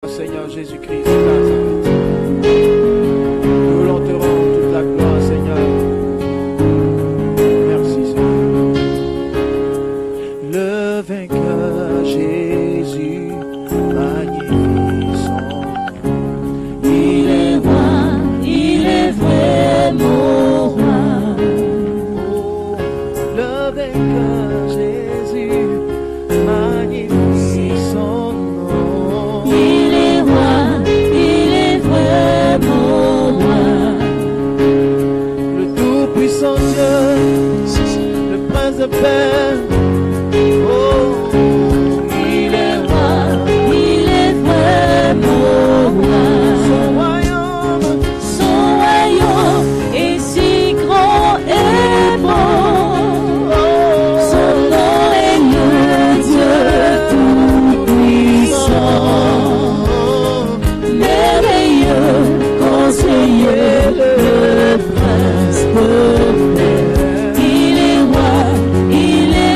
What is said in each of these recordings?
Seigneur Jésus-Christ de Nazareth. Nous l'on te rend toute la gloire, Seigneur. Merci, Seigneur. Le vainqueur Jésus, magnifique son nom. Il est roi, il est vraiment roi. Oh, le vainqueur Jésus, magnifique son nom. Il est roi, il est vraiment roi. Le tout-puissant Dieu, le prince de paix. Oh, Il est roi, il est vraiment roi. son royaume est si grand et bon. Son nom est le Dieu tout-puissant. Merveilleux conseiller, le prince de paix. Il est roi, il est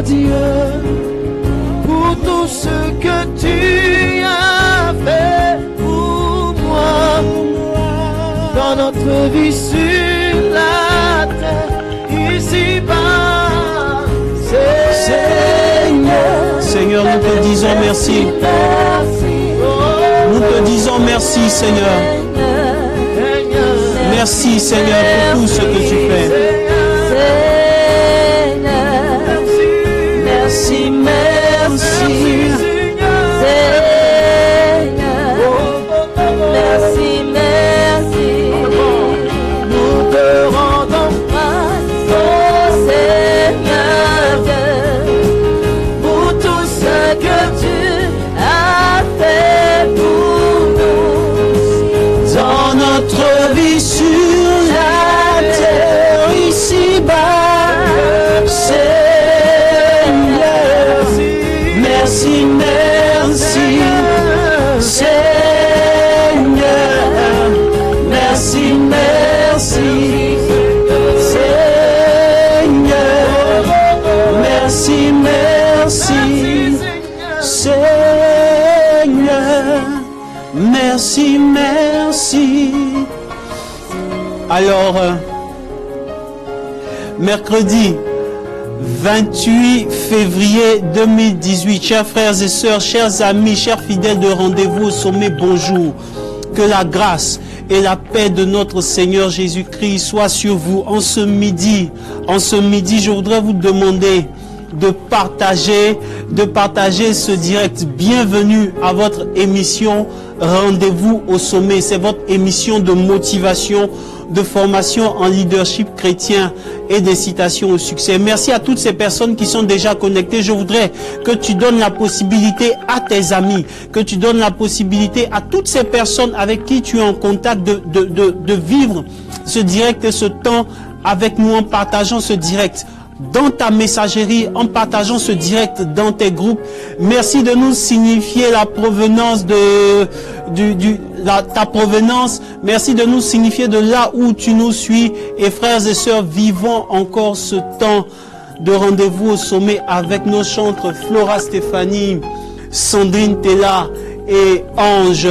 Dieu pour tout ce que tu as fait pour moi dans notre vie sur la terre, ici-bas. Seigneur, Seigneur, nous te disons merci. Nous te disons merci, Seigneur. Merci, Seigneur, pour tout ce que tu fais. Merci, merci, merci, merci. Nous te rendons Oh Seigneur, pour tout ce que tu as fait pour nous Dans notre vie sur la terre, ici-bas, Seigneur, merci, merci, Seigneur, merci, merci, Seigneur, merci, merci, Seigneur, merci, merci. Alors, mercredi 28 février 2018, chers frères et sœurs, chers amis, chers fidèles de Rendez-vous au Sommet, bonjour. Que la grâce et la paix de notre Seigneur Jésus-Christ soient sur vous en ce midi. En ce midi, je voudrais vous demander de partager ce direct. Bienvenue à votre émission Rendez-vous au Sommet. C'est votre émission de motivation, de formation en leadership chrétien et des citations au succès. Merci à toutes ces personnes qui sont déjà connectées. Je voudrais que tu donnes la possibilité à tes amis, que tu donnes la possibilité à toutes ces personnes avec qui tu es en contact de vivre ce direct et ce temps avec nous en partageant ce direct dans ta messagerie, en partageant ce direct dans tes groupes. Merci de nous signifier la provenance ta provenance. Merci de nous signifier de là où tu nous suis. Et frères et sœurs, vivons encore ce temps de Rendez-vous au Sommet avec nos chantres Flora Stéphanie, Sandrine Tella et Ange.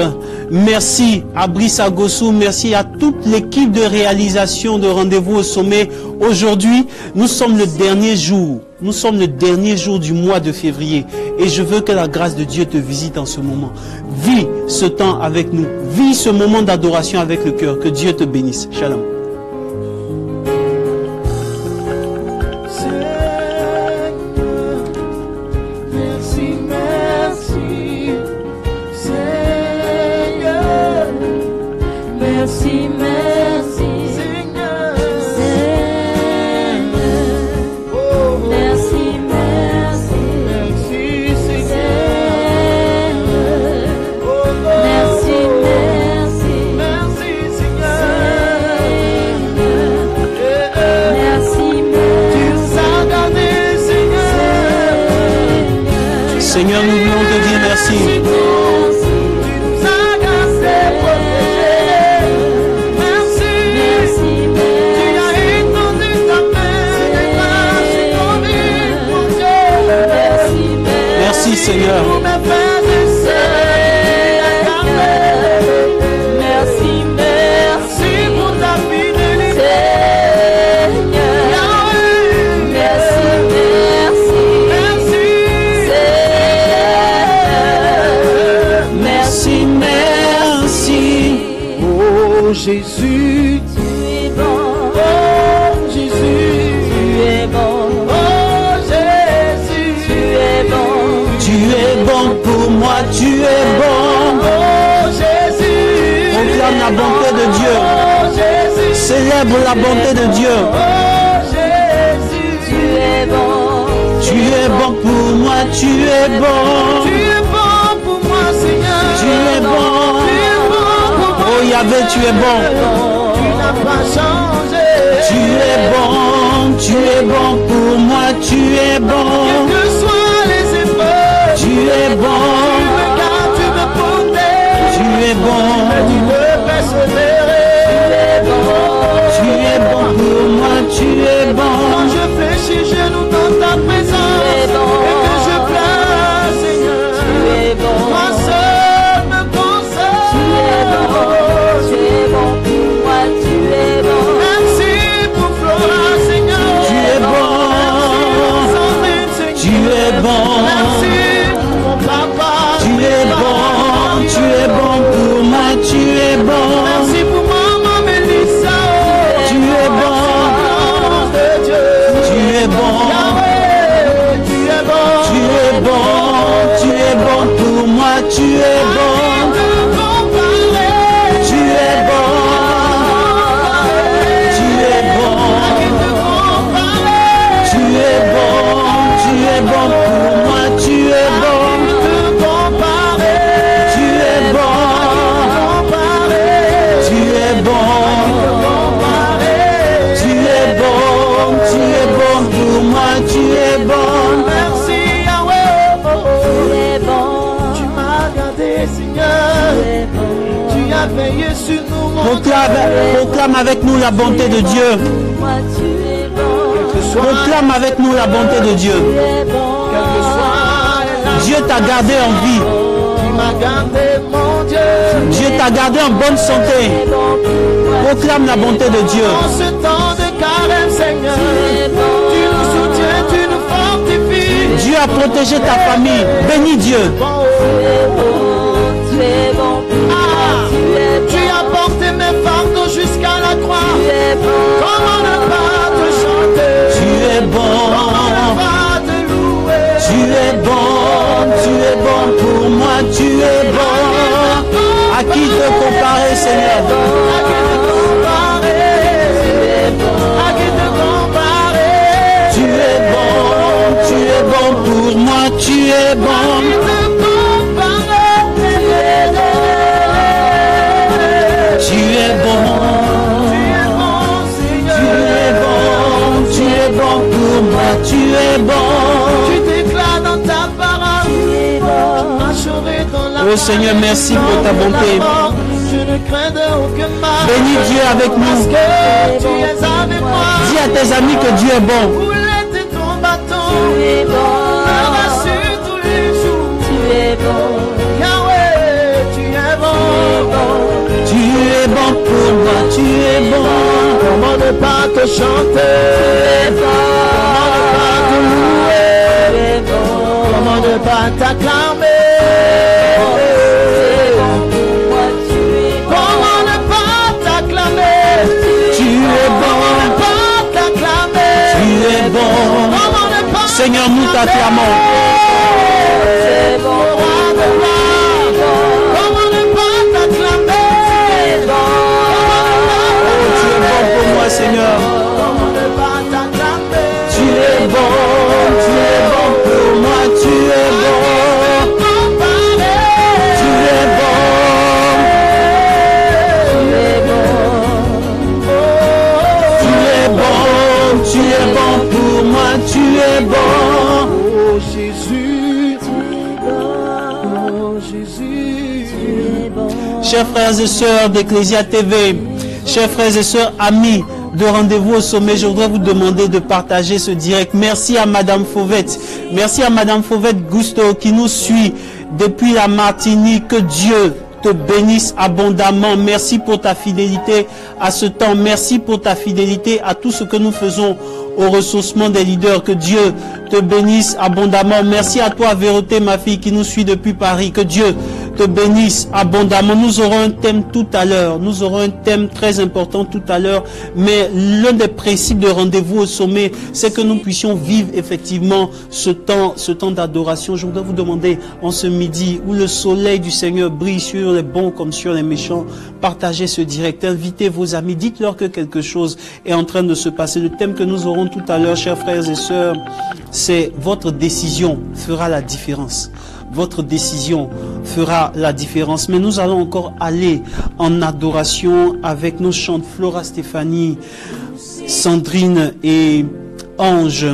Merci à Brice Agossou, merci à toute l'équipe de réalisation de Rendez-vous au Sommet. Aujourd'hui, nous sommes le dernier jour. Nous sommes le dernier jour du mois de février. Et je veux que la grâce de Dieu te visite en ce moment. Vis ce temps avec nous. Vis ce moment d'adoration avec le cœur. Que Dieu te bénisse. Shalom. Merci, merci, Seigneur. Merci, merci, merci, Seigneur. Merci, merci, merci, Seigneur. Merci, merci. Tu nous as gardé, Seigneur. Seigneur, nous voulons te dire merci. Seigneur. Merci, merci pour ta fidélité. Merci, merci, merci, merci. Oh Jésus, tu es bon. Oh Jésus, tu es bon. Tu es bon pour moi, tu es bon. Oh Jésus, proclame la bonté de Dieu. Oh Jésus, célèbre la bonté de Dieu. Oh Jésus, tu es bon. Tu es bon pour moi, tu es bon. Tu es bon pour moi, Seigneur. Tu es bon. Tu es bon pour moi. Oh Yahvé, tu es bon. Tu n'as pas changé. Tu es bon, tu es bon pour moi, tu es bon. Quelles que soient les épreuves, tu es bon. Tu me gardes, tu me protèges. Tu es bon. Tu me persévérer. Tu es bon pour moi, tu es bon. Quand je fléchis genoux dans ta présence, tu es bon. Tu es bon. Tu es bon. Tu es bon. Tu es bon pour moi. Tu es bon. Tu es bon. Tu es bon. Tu es bon. Tu es bon pour moi. Tu es bon. Merci Yahweh. Tu m'as gardé, Seigneur. Tu as veillé sur nous. Proclame avec nous la bonté de Dieu. Proclame avec nous la bonté de Dieu. Dieu t'a gardé en vie. Dieu t'a gardé en bonne santé. Proclame la bonté de Dieu. En ce temps de carême, Seigneur, tu nous soutiens, tu nous fortifies. Dieu a protégé ta famille. Bénis Dieu. Tu as porté mes fardeaux jusqu'à la croix. Comment ne pas te chanter? Tu es bon. Comment ne pas te louer? Tu es bon. Tu es bon pour moi. Tu es bon. À qui te comparer, Seigneur? À qui te comparer? À qui te comparer? Tu es bon. Tu es bon pour moi. Tu es bon. Tu es bon, tu es bon pour moi, tu es bon. Tu déclares dans ta parole, oh Seigneur, merci pour ta bonté. Je ne crains aucun mal. Bénis Dieu avec nous. Parce que tu es avec moi. Dis à tes amis que Dieu est bon. Roulette et ton bâton, me rassure tous les jours. Yahweh, tu es bon. Tu es bon pour moi, tu es bon. Comment ne pas te chanter? Comment ne pas te louer? Comment ne pas t'acclamer? Comment ne pas t'acclamer? Tu es bon. Comment ne pas t'acclamer? Tu es bon. Comment ne pas Seigneur, nous t'acclamons. C'est bon, roi de gloire. Comment ne pas t'acclamer? Tu es bon pour moi, Seigneur. Comment ne pas t'acclamer? Tu es bon pour moi, tu es bon. Tu es bon. Tu es bon, tu es bon pour moi, tu es bon. Oh Jésus, oh Jésus, Chers frères et sœurs d'Ecclésia TV, chers frères et sœurs amis de Rendez-vous au Sommet, je voudrais vous demander de partager ce direct. Merci à Madame Fauvette. Merci à Madame Fauvette Gusto qui nous suit depuis la Martinique. Que Dieu te bénisse abondamment. Merci pour ta fidélité à ce temps. Merci pour ta fidélité à tout ce que nous faisons au ressourcement des leaders. Que Dieu te bénisse abondamment. Merci à toi, Véroté, ma fille, qui nous suit depuis Paris. Que Dieu te bénisse abondamment. Nous aurons un thème tout à l'heure. Nous aurons un thème très important tout à l'heure. Mais l'un des principes de Rendez-vous au Sommet, c'est que nous puissions vivre effectivement ce temps d'adoration. Je voudrais vous demander en ce midi où le soleil du Seigneur brille sur les bons comme sur les méchants, partagez ce direct. Invitez vos amis. Dites-leur que quelque chose est en train de se passer. Le thème que nous aurons tout à l'heure, chers frères et sœurs, c'est votre décision fera la différence. Votre décision fera la différence. Mais nous allons encore aller en adoration avec nos chantes Flora Stéphanie, Sandrine et Ange.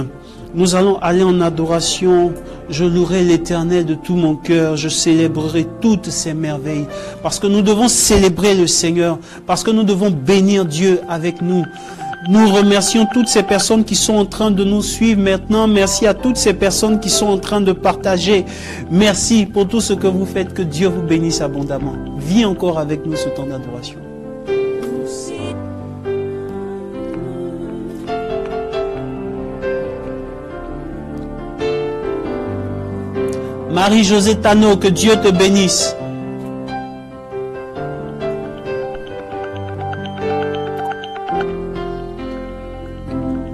Nous allons aller en adoration. Je louerai l'Éternel de tout mon cœur. Je célébrerai toutes ses merveilles. Parce que nous devons célébrer le Seigneur. Parce que nous devons bénir Dieu avec nous. Nous remercions toutes ces personnes qui sont en train de nous suivre maintenant. Merci à toutes ces personnes qui sont en train de partager. Merci pour tout ce que vous faites. Que Dieu vous bénisse abondamment. Vis encore avec nous ce temps d'adoration. Marie-Josée Tano, que Dieu te bénisse.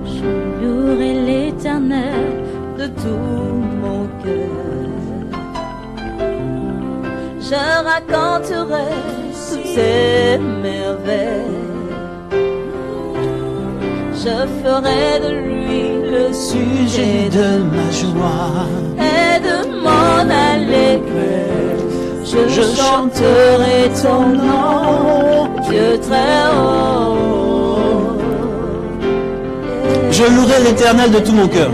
Je louerai l'Éternel de tout mon cœur. je raconterai toutes ces merveilles. Je ferai de lui le sujet de ma joie et de mon allégresse. Je chanterai ton nom, Dieu très haut. Je louerai l'Éternel de tout mon cœur.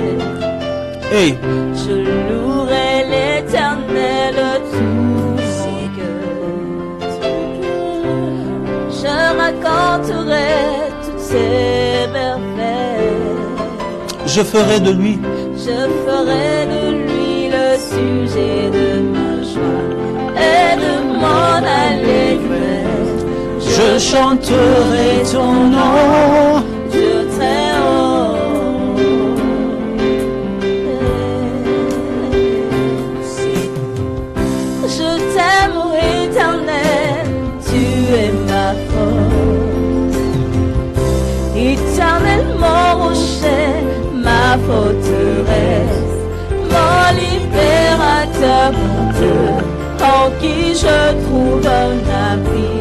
Hey. Je louerai l'Éternel de tout mon cœur. Je raconterai toutes ces merveilles. Je ferai de lui. Je ferai de lui le sujet de ma joie et de mon allégresse. Je chanterai ton nom, Dieu très haut. Je t'aime, ô Éternel, tu es ma force. Éternel, mon rocher, ma forteresse, mon libérateur, mon Dieu, en qui je trouve un abri.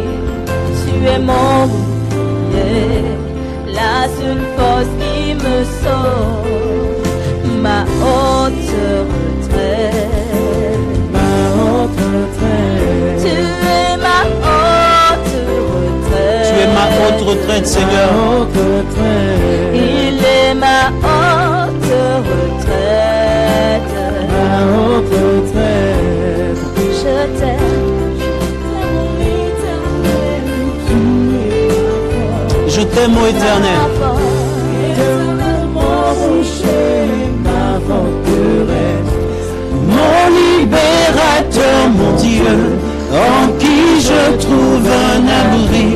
Tu es mon bouclier, la seule force qui me sauve, ma haute retraite. Ma haute retraite. Tu es ma haute retraite. Tu es ma haute retraite, Seigneur. Il est ma haute retraite. Ma haute retraite. Je t'aime. Je t'aime, ô Éternel. Mon libérateur, mon Dieu, en qui je trouve un abri.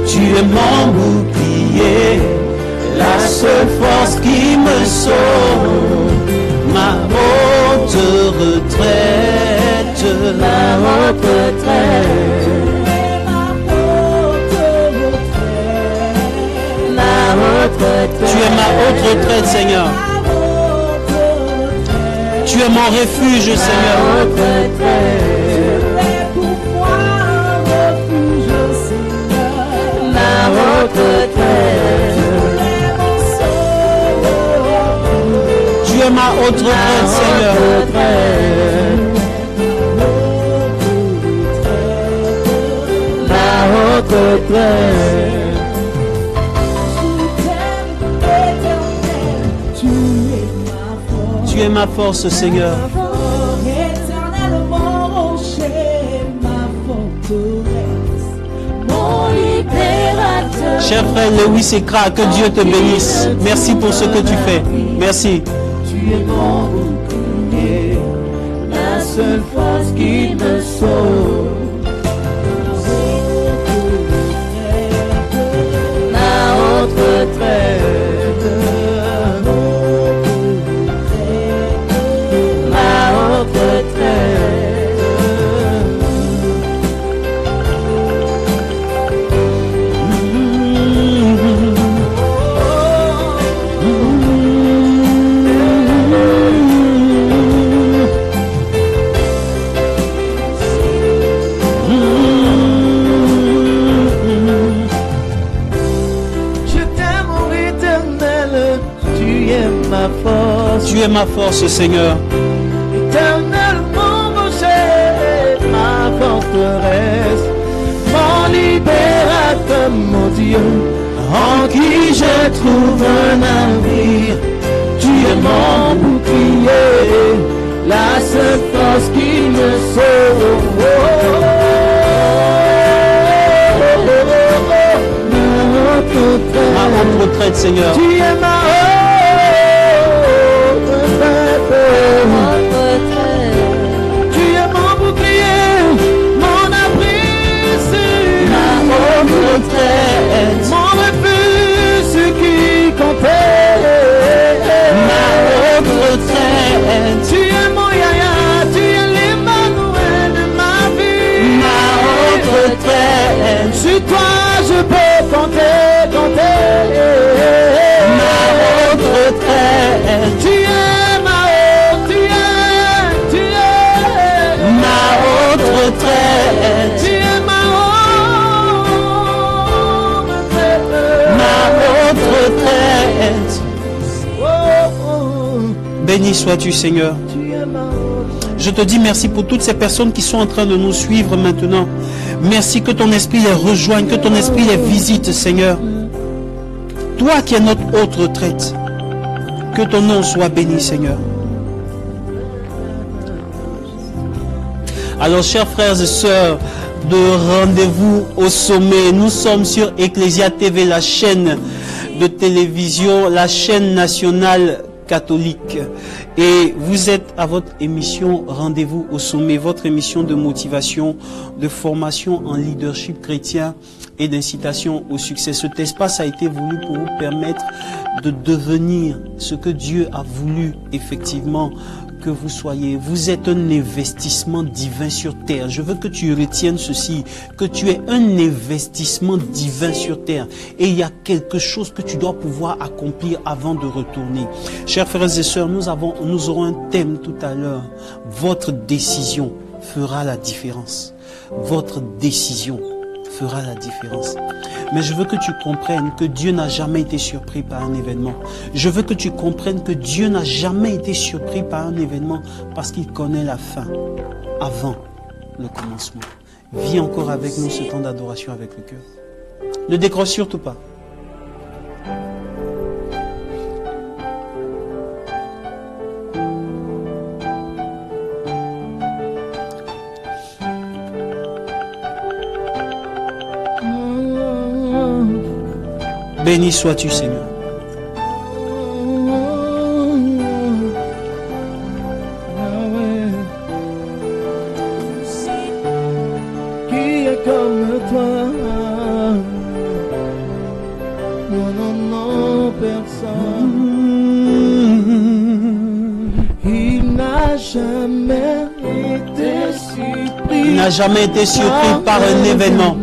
Tu es mon bouclier, la seule force qui me sauve, ma haute retraite. Ma haute retraite. Tu es ma haute retraite, Seigneur. Tu es mon refuge, Seigneur. Ma haute retraite. Tu es ma haute retraite, Seigneur. Ma haute retraite. Tu es ma force, Seigneur. Éternel, mon rocher, ma forteresse, mon libérateur. Cher frère Lewis Ekra, que Dieu te bénisse. Merci pour ce que tu fais. Merci. Tu es mon bouclier, la seule force qui me sauve. Ma haute retraite. Ma haute retraite. Tu es ma force, Seigneur. Éternel, mon rocher, ma forteresse, mon libérateur, mon Dieu, en qui je trouve un navire. Tu es mon bouclier, la seule force qui me sauve. Ma haute retraite, Seigneur. Tu es ma tu es mon bouclier, mon abri sûr, Ma haute retraite. mon refuge qui comptait. Ma haute retraite. Tu es mon yaya, tu es l'Emmanuel de ma vie. Ma haute retraite. Sur toi je peux compter. Ma haute Béni sois-tu, Seigneur. Je te dis merci pour toutes ces personnes qui sont en train de nous suivre maintenant. Merci que ton esprit les rejoigne, que ton esprit les visite, Seigneur. Toi qui es notre haute retraite, que ton nom soit béni, Seigneur. Alors, chers frères et sœurs, de rendez-vous au sommet, nous sommes sur Ecclesia TV, la chaîne de télévision, la chaîne nationale catholique. Et vous êtes à votre émission Rendez-vous au sommet, votre émission de motivation, de formation en leadership chrétien et d'incitation au succès. Cet espace a été voulu pour vous permettre de devenir ce que Dieu a voulu effectivement que vous soyez. Vous êtes un investissement divin sur terre. Je veux que tu retiennes ceci, que tu es un investissement divin sur terre. Et il y a quelque chose que tu dois pouvoir accomplir avant de retourner. Chers frères et sœurs, nous aurons un thème tout à l'heure. Votre décision fera la différence. Votre décision fera la différence. Mais je veux que tu comprennes que Dieu n'a jamais été surpris par un événement. Je veux que tu comprennes que Dieu n'a jamais été surpris par un événement parce qu'il connaît la fin avant le commencement. Vis encore avec nous ce temps d'adoration avec le cœur. Ne décroche surtout pas. Béni sois-tu, Seigneur. Qui est comme toi? Non, non, non, personne. Il n'a jamais été surpris. Il n'a jamais été surpris par un événement.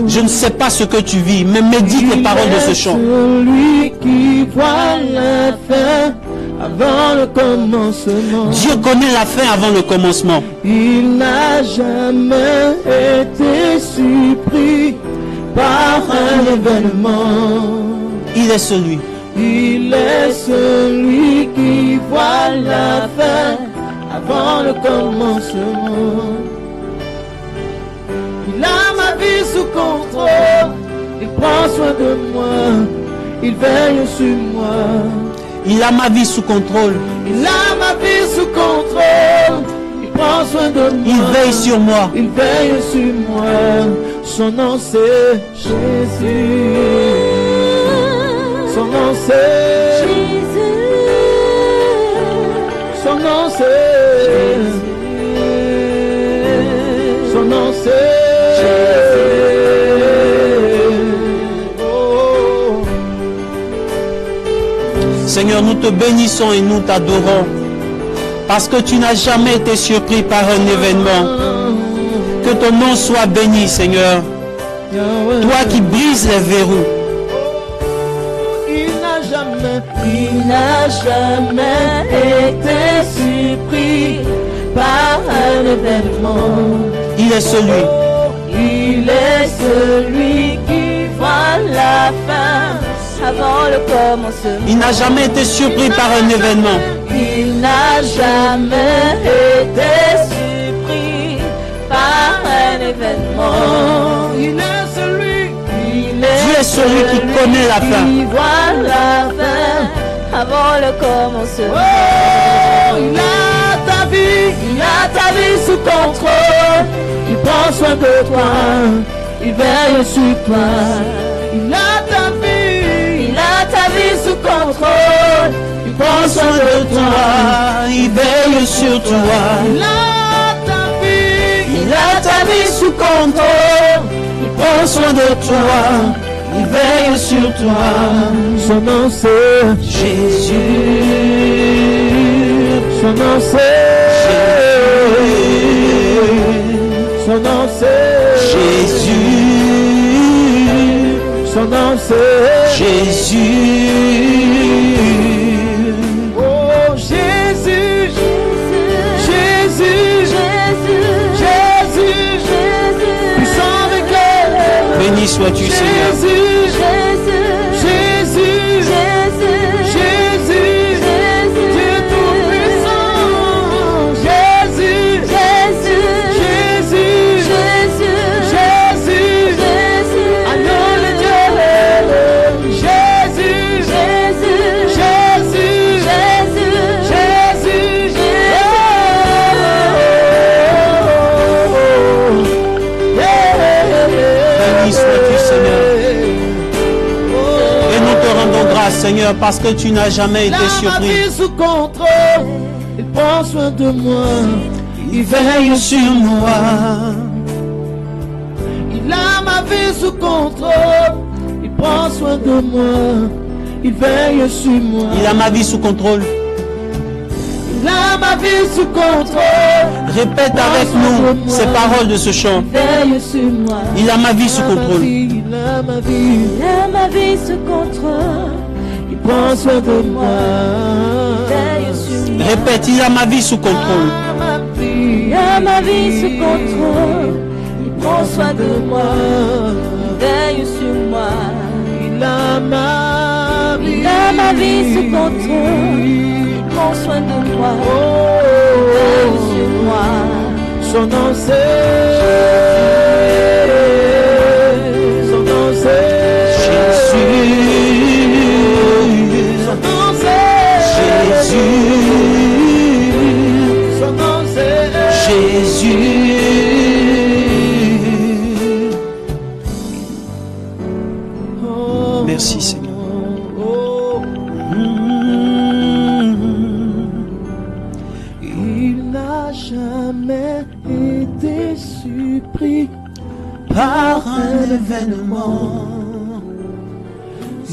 Je ne sais pas ce que tu vis, mais médite les paroles de ce chant. Celui qui voit la fin avant le commencement. Dieu connaît la fin avant le commencement. Il n'a jamais été surpris par un événement. Il est celui. Il est celui qui voit la fin avant le commencement. Il a ma vie sous contrôle, il prend soin de moi, il veille sur moi. Il a ma vie sous contrôle. Il a ma vie sous contrôle, il prend soin de moi. Il veille sur moi. Il veille sur moi. Son nom c'est Jésus. Son nom c'est Jésus. Son nom c'est Jésus. Son nom c'est Seigneur, nous te bénissons et nous t'adorons parce que tu n'as jamais été surpris par un événement. Que ton nom soit béni, Seigneur. Toi qui brises les verrous. Il n'a jamais été surpris par un événement. Il est celui. Il est celui qui voit la fin Avant le commencement. Il n'a jamais été surpris par un événement. Il n'a jamais été surpris par un événement. Il est celui. Dieu est celui qui connaît la fin. Qui voit la fin avant le commencement. Oh, il a ta vie sous contrôle. Il prend soin de toi, il veille sur toi. Il a ta vie sous contrôle. Il prend soin de toi, Il veille sur toi. il a ta vie sous contrôle. Il prend soin de toi, il veille sur toi. Son nom c'est Jésus. Son nom c'est Son nom c'est Jésus. Son nom c'est Jésus. Oh Jésus, Jésus, Jésus, puissant avec elle. Béni sois-tu, Seigneur. Jésus, Jésus, Jésus, Dieu tout Seigneur, parce que tu n'as jamais été Il a ma surpris. vie sous contrôle. Il prend soin de moi. Il veille sur moi. Il a ma vie sous contrôle. Il prend soin de moi. Il veille sur moi. Il a ma vie sous contrôle. Il a ma vie sous contrôle. Répète avec nous ces paroles de ce chant. Veille sur moi. Il a ma vie sous contrôle. Il a ma vie. Il a ma vie sous contrôle. Il prend soin de moi. Veille sur moi. Répète, il a ma vie sous contrôle. Il a ma vie sous contrôle. Il prend soin de moi. Veille sur moi. Il a ma vie. Il a ma vie sous contrôle. Il prend soin de moi. Veille sur moi. Son nom c'est. Son nom c'est. Jésus. Son nom c'est. Jésus. Son nom c'est. Jésus. Oh, Merci Seigneur. oh, il n'a jamais été surpris Par un événement.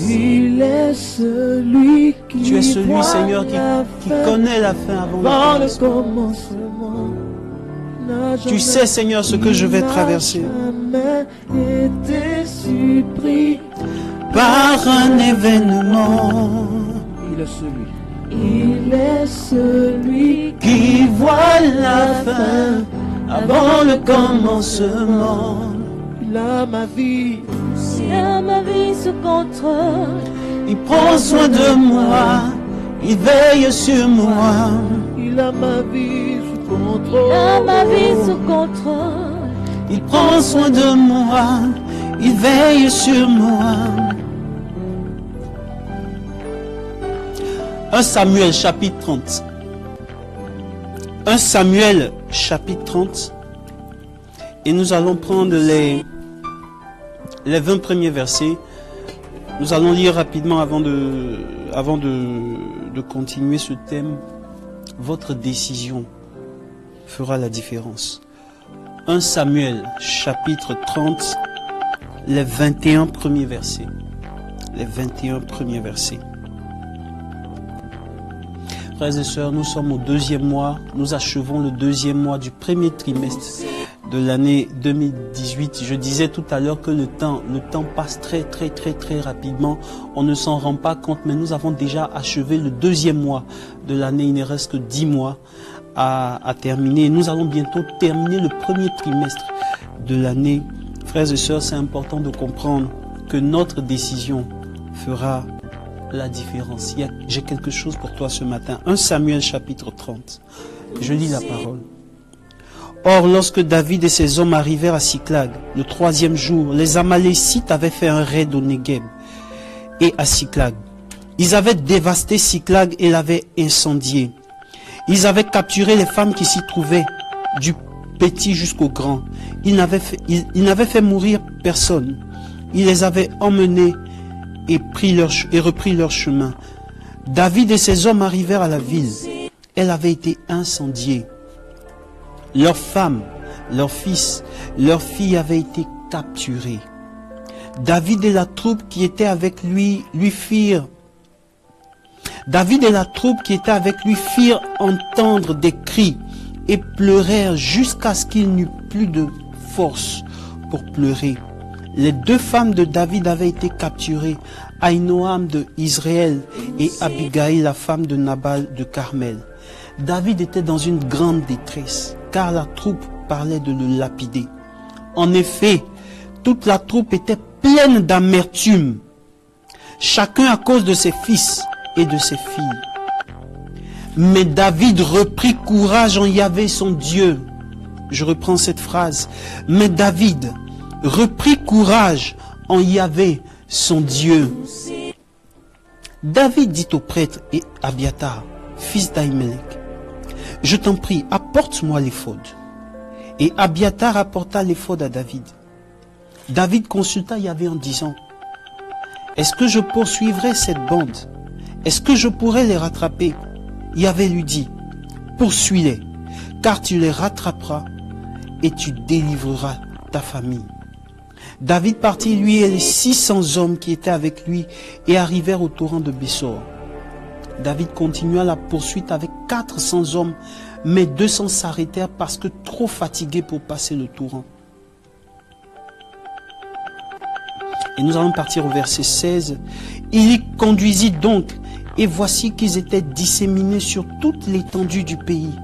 Il est celui qui Tu es celui, voit Seigneur, qui la fin connaît la fin avant avant le le commencement. commencement. N'a Tu jamais- sais, Seigneur, ce que je vais traverser. Il n'a jamais été surpris. Par un événement Il est celui. Il est celui qui voit la fin avant le commencement. Il a ma vie. Il a ma vie sous contrôle. Il prend soin de moi, il veille sur moi. Il a ma vie sous Il contrôle. a ma vie sous contrôle. Il prend soin de moi, il veille sur moi. 1 Samuel chapitre 30. 1 Samuel chapitre 30. Et nous allons prendre les 20 premiers versets. Nous allons lire rapidement avant de continuer ce thème. Votre décision fera la différence. 1 Samuel chapitre 30, les 21 premiers versets. Les 21 premiers versets. Frères et sœurs, nous sommes au deuxième mois. Nous achevons le deuxième mois du premier trimestre de l'année 2018. Je disais tout à l'heure que le temps passe très rapidement. On ne s'en rend pas compte, mais nous avons déjà achevé le deuxième mois de l'année. Il ne reste que 10 mois à terminer. Nous allons bientôt terminer le premier trimestre de l'année. Frères et sœurs, c'est important de comprendre que notre décision fera la différence. J'ai quelque chose pour toi ce matin. 1 Samuel chapitre 30. Je lis la parole. Or, lorsque David et ses hommes arrivèrent à Siklag, le 3e jour, les Amalécites avaient fait un raid au Negueb et à Siklag. Ils avaient dévasté Siklag et l'avaient incendié. Ils avaient capturé les femmes qui s'y trouvaient, du petit jusqu'au grand. Ils n'avaient fait mourir personne. Ils les avaient emmenés et repris leur chemin. David et ses hommes arrivèrent à la ville. Elle avait été incendiée. Leurs femmes, leurs fils, leurs filles avaient été capturés. David et la troupe qui était avec lui firent entendre des cris et pleurèrent jusqu'à ce qu'il n'eût plus de force pour pleurer. Les 2 femmes de David avaient été capturées, Aïnoam de Israël et Abigail, la femme de Nabal de Carmel. David était dans une grande détresse, car la troupe parlait de le lapider. En effet, toute la troupe était pleine d'amertume, chacun à cause de ses fils et de ses filles. Mais David reprit courage en Yahvé son Dieu. Je reprends cette phrase. Mais David reprit courage en Yahvé son Dieu. David dit au prêtre et Abiatar, fils d'Ahimelech, je t'en prie, apporte-moi l'éphod. Et Abiatar apporta l'éphod à David. David consulta Yahvé en disant, est-ce que je poursuivrai cette bande est-ce que je pourrais les rattraper? Yahvé lui dit, poursuis-les, car tu les rattraperas et tu délivreras ta famille. David partit, lui et les 600 hommes qui étaient avec lui, et arrivèrent au torrent de Bessor. David continua la poursuite avec 400 hommes, mais 200 s'arrêtèrent parce que trop fatigués pour passer le torrent. Et nous allons partir au verset 16. Il y conduisit donc, et voici qu'ils étaient disséminés sur toute l'étendue du pays,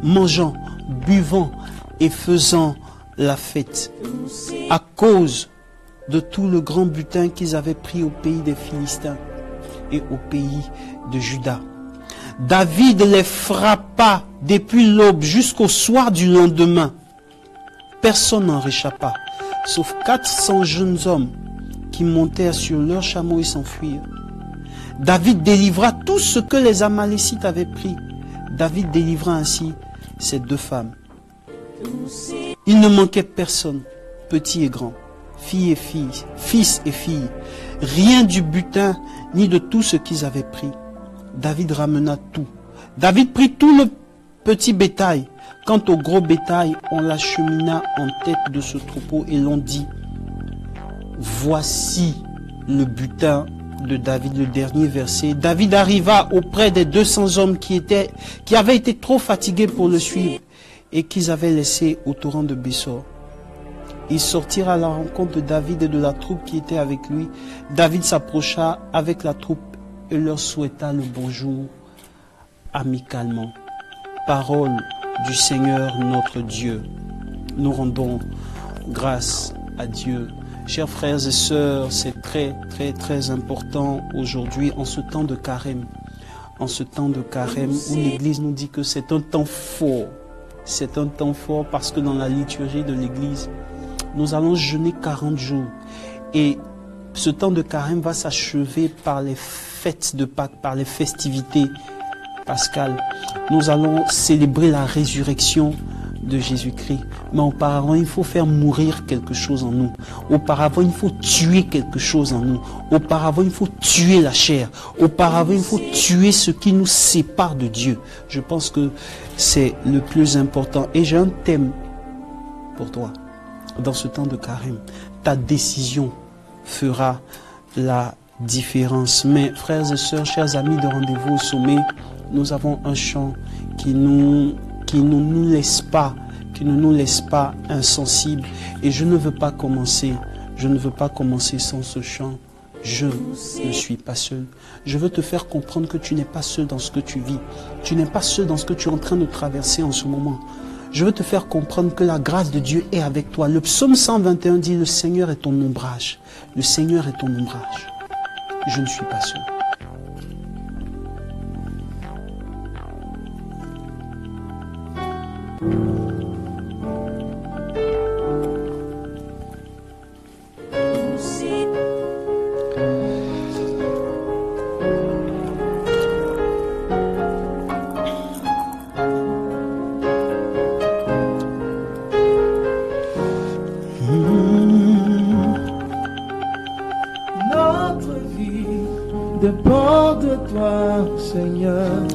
mangeant, buvant et faisant la fête, à cause de tout le grand butin qu'ils avaient pris au pays des Philistins et au pays de Juda. David les frappa depuis l'aube jusqu'au soir du lendemain. Personne n'en réchappa, sauf 400 jeunes hommes qui montèrent sur leurs chameaux et s'enfuirent. David délivra tout ce que les Amalécites avaient pris. David délivra ainsi ces 2 femmes. Il ne manquait personne, petit et grand, fille et fille, fils et filles, rien du butin ni de tout ce qu'ils avaient pris. David ramena tout. David prit tout le petit bétail. Quant au gros bétail, on l'achemina en tête de ce troupeau et l'on dit, voici le butin de David, le dernier verset. David arriva auprès des 200 hommes qui avaient été trop fatigués pour le suivre et qu'ils avaient laissé au torrent de Bessor. Ils sortirent à la rencontre de David et de la troupe qui était avec lui. David s'approcha avec la troupe et leur souhaita le bonjour amicalement. Parole du Seigneur notre Dieu. Nous rendons grâce à Dieu. Chers frères et sœurs, c'est très important aujourd'hui en ce temps de carême. En ce temps de carême où l'Église nous dit que c'est un temps fort. C'est un temps fort parce que dans la liturgie de l'Église, nous allons jeûner 40 jours. Et ce temps de carême va s'achever par les fêtes de Pâques, par les festivités pascales. Nous allons célébrer la résurrection de Jésus-Christ. Mais auparavant, il faut faire mourir quelque chose en nous. Auparavant, il faut tuer quelque chose en nous. Auparavant, il faut tuer la chair. Auparavant, il faut tuer ce qui nous sépare de Dieu. Je pense que c'est le plus important. Et j'ai un thème pour toi. Dans ce temps de carême, ta décision fera la différence. Mais frères et sœurs, chers amis de Rendez-vous au Sommet, nous avons un chant qui ne nous laisse pas insensibles. Et je ne veux pas commencer sans ce chant. Je ne suis pas seul. Je veux te faire comprendre que tu n'es pas seul dans ce que tu vis. Tu n'es pas seul dans ce que tu es en train de traverser en ce moment. Je veux te faire comprendre que la grâce de Dieu est avec toi. Le psaume 121 dit, le Seigneur est ton ombrage. Le Seigneur est ton ombrage. Je ne suis pas seul.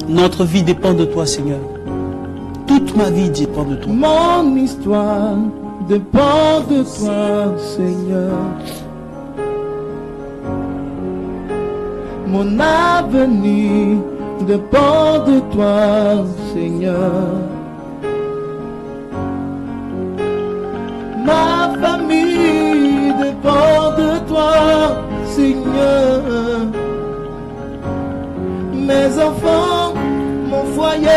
Notre vie dépend de toi, Seigneur. Toute ma vie dépend de toi. Mon histoire dépend de toi, Seigneur. Mon avenir dépend de toi, Seigneur. Ma famille dépend de toi, Seigneur. Mes enfants, mon foyer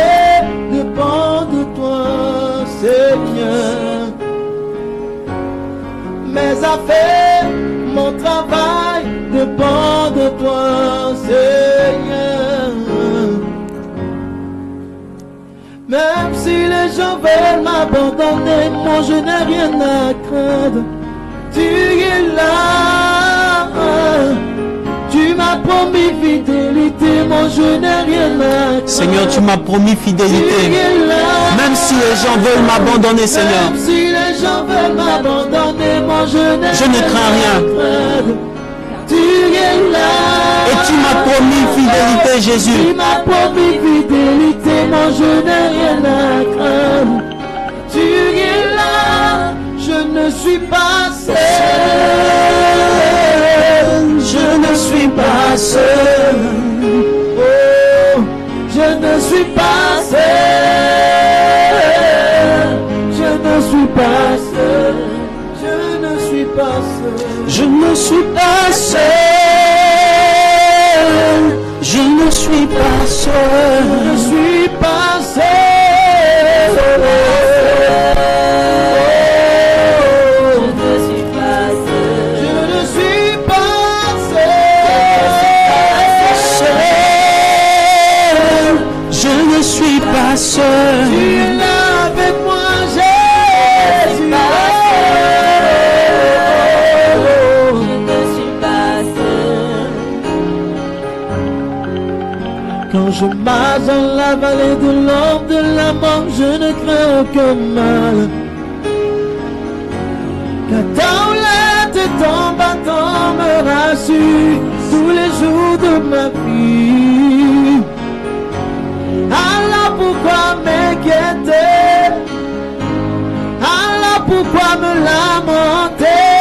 dépend de toi, Seigneur. Mes affaires, mon travail dépend de toi, Seigneur. Même si les gens veulent m'abandonner, moi je n'ai rien à craindre. Tu es là. Tu m'as promis fidélité, moi je n'ai rien à craindre. Seigneur, tu m'as promis fidélité. Même si les gens veulent m'abandonner, Seigneur. Même si les gens veulent m'abandonner, moi je ne crains rien. Tu es là. Et tu m'as promis fidélité, Jésus. Tu m'as promis fidélité, moi je n'ai rien à craindre. Tu es là, je ne suis pas seul. Je ne suis pas seul. Oh, je ne suis pas seul. Je ne suis pas seul. Je ne suis pas seul. Je ne suis pas seul. Je ne suis pas seul. Je ne suis pas seul. Seul. Tu es là avec moi, Jésus. Je ne suis pas seul. Quand je marche dans la vallée de l'ombre de la mort, je ne crains aucun mal. Car ta houlette et ton bâton me rassurent tous les jours de ma vie. Alors pourquoi m'inquiéter? Alors pourquoi me lamenter?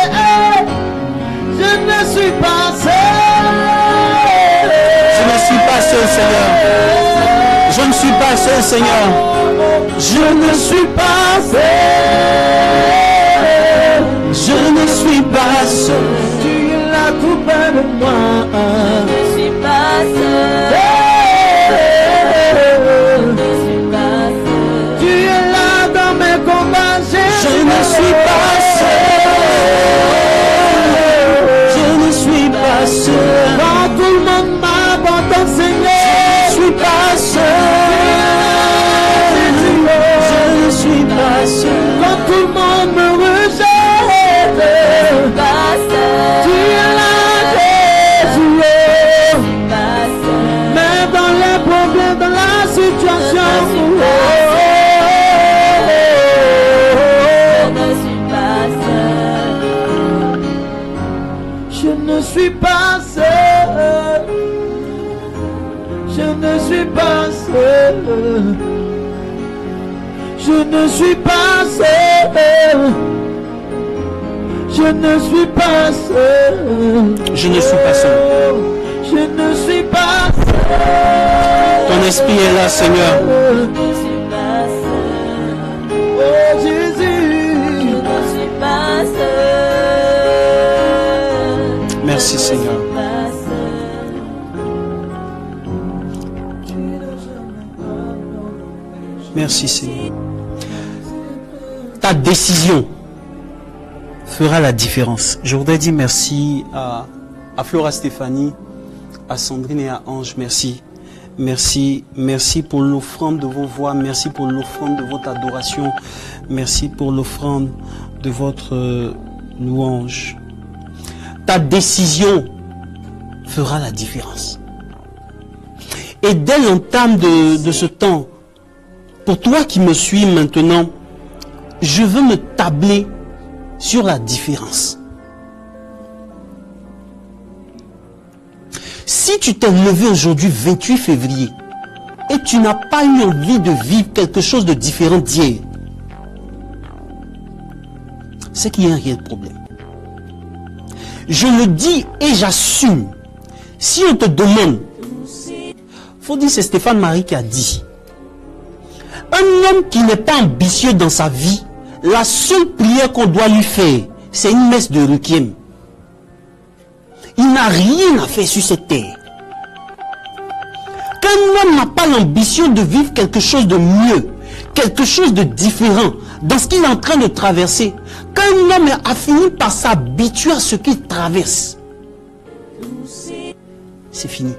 Je ne suis pas seul. Je ne suis pas seul, Seigneur. Je ne suis pas seul, Seigneur. Je ne suis pas seul. Je ne suis pas seul. Tu es là tout près de moi. Je ne suis pas seul. Je ne suis pas seul. Je ne suis pas seul. Quand tout le monde m'abandonne, Seigneur, je ne suis pas seul. Je ne suis pas seul. Quand tout le monde me rejette, je ne suis pas seul. Tu es là, Jésus. Même dans les problèmes, dans la situation, je ne suis pas seul. Je ne suis pas seul. Je ne suis pas seul. Je ne suis pas seul. Je ne suis pas seul. Je ne suis pas seul. Ton esprit est là, Seigneur. Je ne suis pas seul. Oh Jésus. Je ne suis pas seul. Merci, Seigneur. Merci, Seigneur. Ta décision fera la différence. Je voudrais dire merci à Flora Stéphanie, à Sandrine et à Ange. Merci. Merci. Merci pour l'offrande de vos voix. Merci pour l'offrande de votre adoration. Merci pour l'offrande de votre louange. Ta décision fera la différence. Et dès l'entame de ce temps, pour toi qui me suis maintenant, je veux me tabler sur la différence. Si tu t'es levé aujourd'hui 28 février et tu n'as pas eu envie de vivre quelque chose de différent d'hier, c'est qu'il y a un réel problème. Je le dis et j'assume. Si on te demande, faut dire c'est Stéphane Marie qui a dit, un homme qui n'est pas ambitieux dans sa vie, la seule prière qu'on doit lui faire, c'est une messe de requiem. Il n'a rien à faire sur cette terre. Qu'un homme n'a pas l'ambition de vivre quelque chose de mieux, quelque chose de différent dans ce qu'il est en train de traverser, qu'un homme a fini par s'habituer à ce qu'il traverse, c'est fini.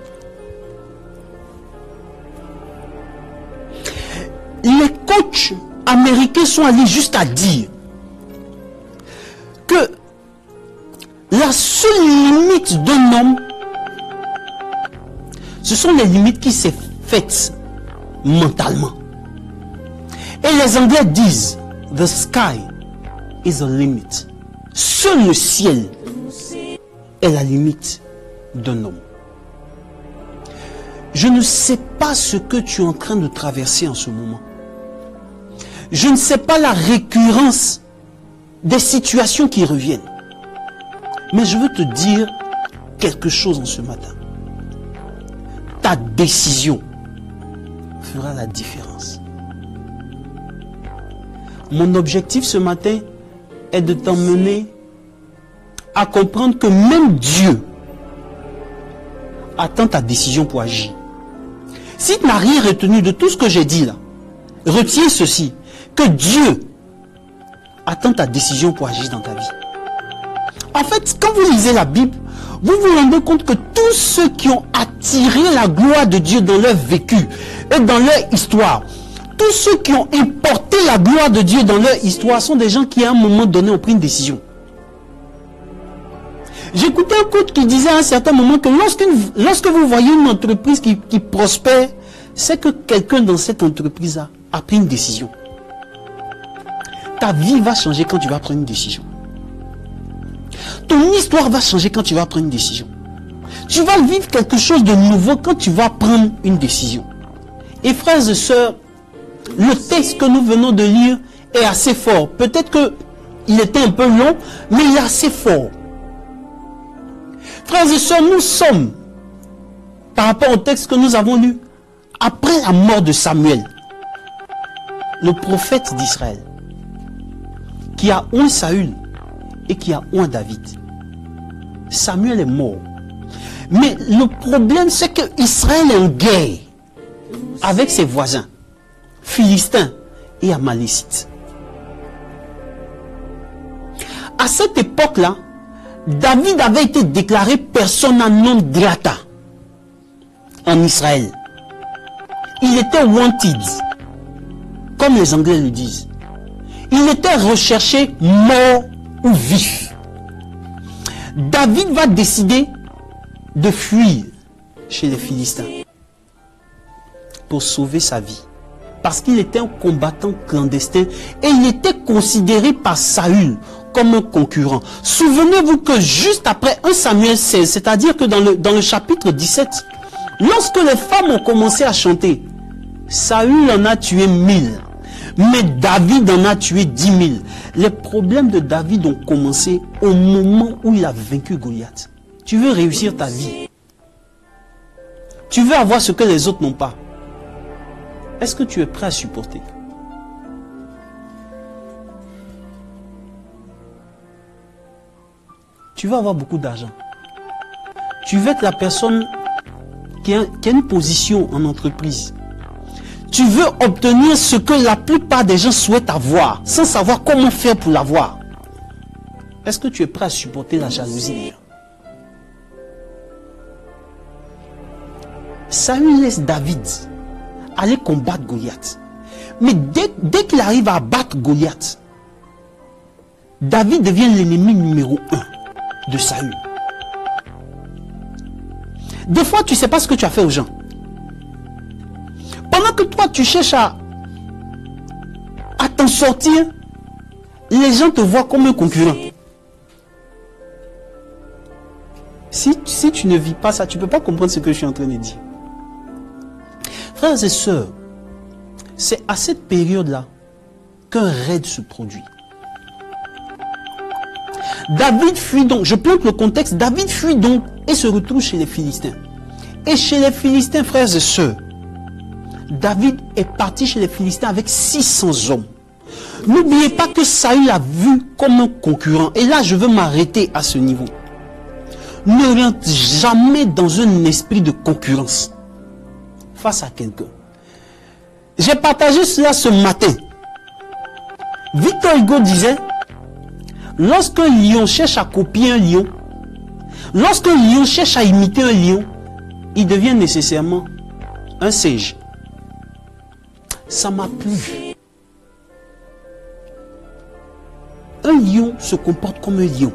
Les coachs américains sont allés jusqu'à dire que la seule limite d'un homme, ce sont les limites qui s'est faites mentalement. Et les Anglais disent, the sky is a limit. Seul le ciel est la limite d'un homme. Je ne sais pas ce que tu es en train de traverser en ce moment. Je ne sais pas la récurrence des situations qui reviennent. Mais je veux te dire quelque chose en ce matin. Ta décision fera la différence. Mon objectif ce matin est de t'emmener à comprendre que même Dieu attend ta décision pour agir. Si tu n'as rien retenu de tout ce que j'ai dit là, retiens ceci, que Dieu attend ta décision pour agir dans ta vie. En fait, quand vous lisez la Bible, vous vous rendez compte que tous ceux qui ont attiré la gloire de Dieu dans leur vécu et dans leur histoire, tous ceux qui ont importé la gloire de Dieu dans leur histoire sont des gens qui à un moment donné ont pris une décision. J'écoutais un coach qui disait à un certain moment que lorsque vous voyez une entreprise qui prospère, c'est que quelqu'un dans cette entreprise a pris une décision. Ta vie va changer quand tu vas prendre une décision. Ton histoire va changer quand tu vas prendre une décision. Tu vas vivre quelque chose de nouveau quand tu vas prendre une décision. Et frères et sœurs, le texte que nous venons de lire est assez fort. Peut-être qu'il était un peu long, mais il est assez fort. Frères et sœurs, nous sommes, par rapport au texte que nous avons lu, après la mort de Samuel, le prophète d'Israël, qui a oint Saül et qui a oint David. Samuel est mort. Mais le problème, c'est que Israël est en guerre avec ses voisins, Philistins et Amalécites. À cette époque-là, David avait été déclaré persona non grata en Israël. Il était wanted, comme les Anglais le disent. Il était recherché mort ou vif. David va décider de fuir chez les Philistins pour sauver sa vie. Parce qu'il était un combattant clandestin et il était considéré par Saül comme un concurrent. Souvenez-vous que juste après 1 Samuel 16, c'est-à-dire que dans le chapitre 17, lorsque les femmes ont commencé à chanter, Saül en a tué 1000, mais David en a tué 10 000. Les problèmes de David ont commencé au moment où il a vaincu Goliath. Tu veux réussir ta vie. Tu veux avoir ce que les autres n'ont pas. Est-ce que tu es prêt à supporter? Tu veux avoir beaucoup d'argent. Tu veux être la personne qui a une position en entreprise. Tu veux obtenir ce que la plupart des gens souhaitent avoir, sans savoir comment faire pour l'avoir. Est-ce que tu es prêt à supporter la jalousie? Saül laisse David aller combattre Goliath. Mais dès qu'il arrive à battre Goliath, David devient l'ennemi numéro 1 de Saül. Des fois, tu ne sais pas ce que tu as fait aux gens. Pendant que toi, tu cherches à t'en sortir, les gens te voient comme un concurrent. Si tu ne vis pas ça, tu ne peux pas comprendre ce que je suis en train de dire. Frères et sœurs, c'est à cette période-là qu'un raid se produit. David fuit donc, je plante le contexte, David fuit donc et se retrouve chez les Philistins. Et chez les Philistins, frères et sœurs, David est parti chez les Philistins avec 600 hommes. N'oubliez pas que Saül l'a vu comme un concurrent. Et là, je veux m'arrêter à ce niveau. Ne rentre jamais dans un esprit de concurrence face à quelqu'un. J'ai partagé cela ce matin. Victor Hugo disait, lorsqu'un lion cherche à copier un lion, lorsqu'un lion cherche à imiter un lion, il devient nécessairement un singe. Ça m'a plu. Un lion se comporte comme un lion.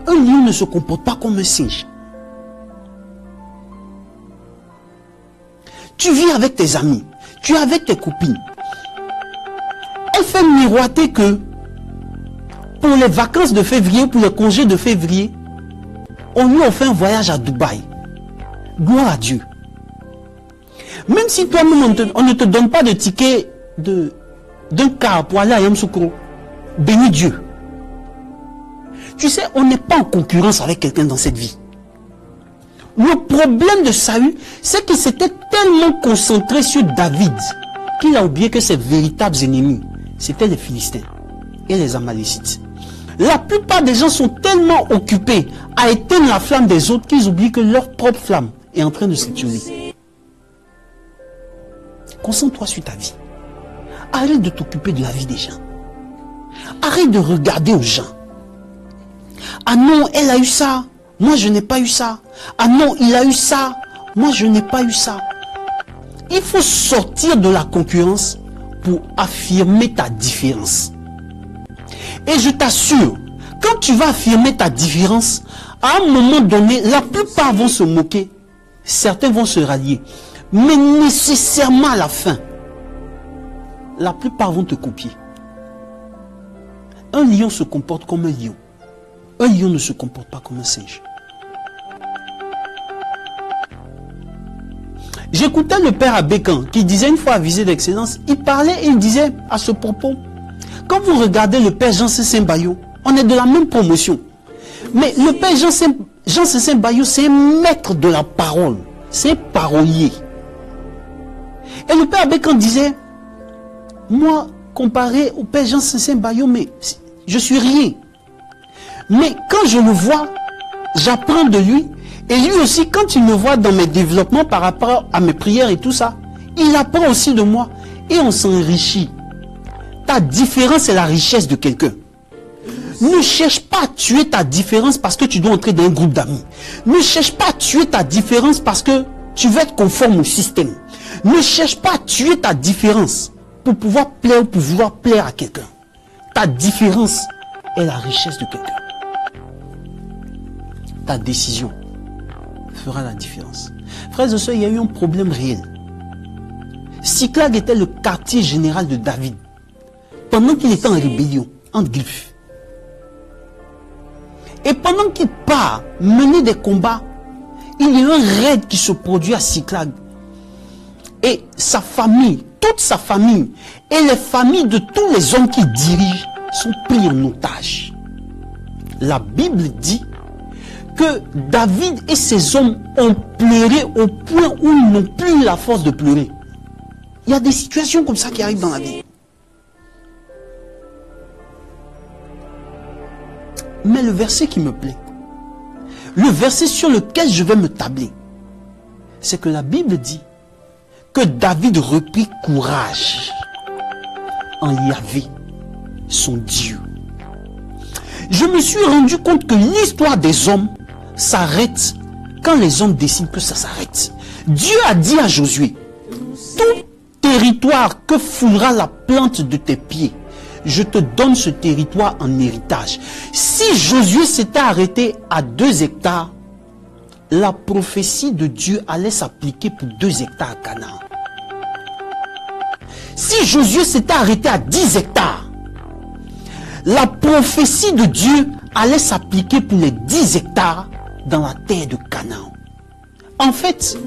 Un lion ne se comporte pas comme un singe. Tu vis avec tes amis, tu es avec tes copines. Elle fait miroiter que pour les vacances de février, pour les congés de février, On lui a fait un voyage à Dubaï. Gloire à Dieu. Même si toi-même, on ne te donne pas de ticket d'un car pour aller à Yamoussoukro, bénis Dieu. Tu sais, on n'est pas en concurrence avec quelqu'un dans cette vie. Le problème de Saül, c'est qu'il s'était tellement concentré sur David qu'il a oublié que ses véritables ennemis, c'était les Philistins et les Amalécites. La plupart des gens sont tellement occupés à éteindre la flamme des autres qu'ils oublient que leur propre flamme est en train de s'étioler. Concentre-toi sur ta vie. Arrête de t'occuper de la vie des gens. Arrête de regarder aux gens. Ah non, elle a eu ça. Moi, je n'ai pas eu ça. Ah non, il a eu ça. Moi, je n'ai pas eu ça. Il faut sortir de la concurrence pour affirmer ta différence. Et je t'assure, quand tu vas affirmer ta différence, à un moment donné, la plupart vont se moquer. Certains vont se rallier. Mais nécessairement à la fin, la plupart vont te copier. Un lion se comporte comme un lion. Un lion ne se comporte pas comme un singe. J'écoutais le père Abékan qui disait une fois à Visée d'Excellence, il parlait et il disait à ce propos, quand vous regardez le père Jean-Cécile Bayou, on est de la même promotion. Mais le père Jean-Cécile Bayou, c'est un maître de la parole. C'est un parolier. Et le père Abékan disait, moi, comparé au père Jean-Cécile Bayou, mais je suis rien. Mais quand je le vois, j'apprends de lui. Et lui aussi, quand il me voit dans mes développements par rapport à mes prières et tout ça, il apprend aussi de moi. Et on s'enrichit. Ta différence est la richesse de quelqu'un. Ne cherche pas à tuer ta différence parce que tu dois entrer dans un groupe d'amis. Ne cherche pas à tuer ta différence parce que tu veux être conforme au système. Ne cherche pas à tuer ta différence pour pouvoir plaire ou pour vouloir plaire à quelqu'un. Ta différence est la richesse de quelqu'un. Ta décision fera la différence. Frères et sœurs, il y a eu un problème réel. Siklag était le quartier général de David. Pendant qu'il était en rébellion, en Gliph. Et pendant qu'il part mener des combats, il y a un raid qui se produit à Siklag. Et sa famille, toute sa famille, et les familles de tous les hommes qu'il dirige sont pris en otage. La Bible dit que David et ses hommes ont pleuré au point où ils n'ont plus la force de pleurer. Il y a des situations comme ça qui arrivent dans la vie. Mais le verset qui me plaît, le verset sur lequel je vais me tabler, c'est que la Bible dit que David reprit courage en Yahvé, son Dieu. Je me suis rendu compte que l'histoire des hommes s'arrête quand les hommes décident que ça s'arrête. Dieu a dit à Josué, tout territoire que foulera la plante de tes pieds, je te donne ce territoire en héritage. Si Josué s'était arrêté à 2 hectares, la prophétie de Dieu allait s'appliquer pour 2 hectares à Canaan. Si Josué s'était arrêté à 10 hectares, la prophétie de Dieu allait s'appliquer pour les 10 hectares dans la terre de Canaan. En fait,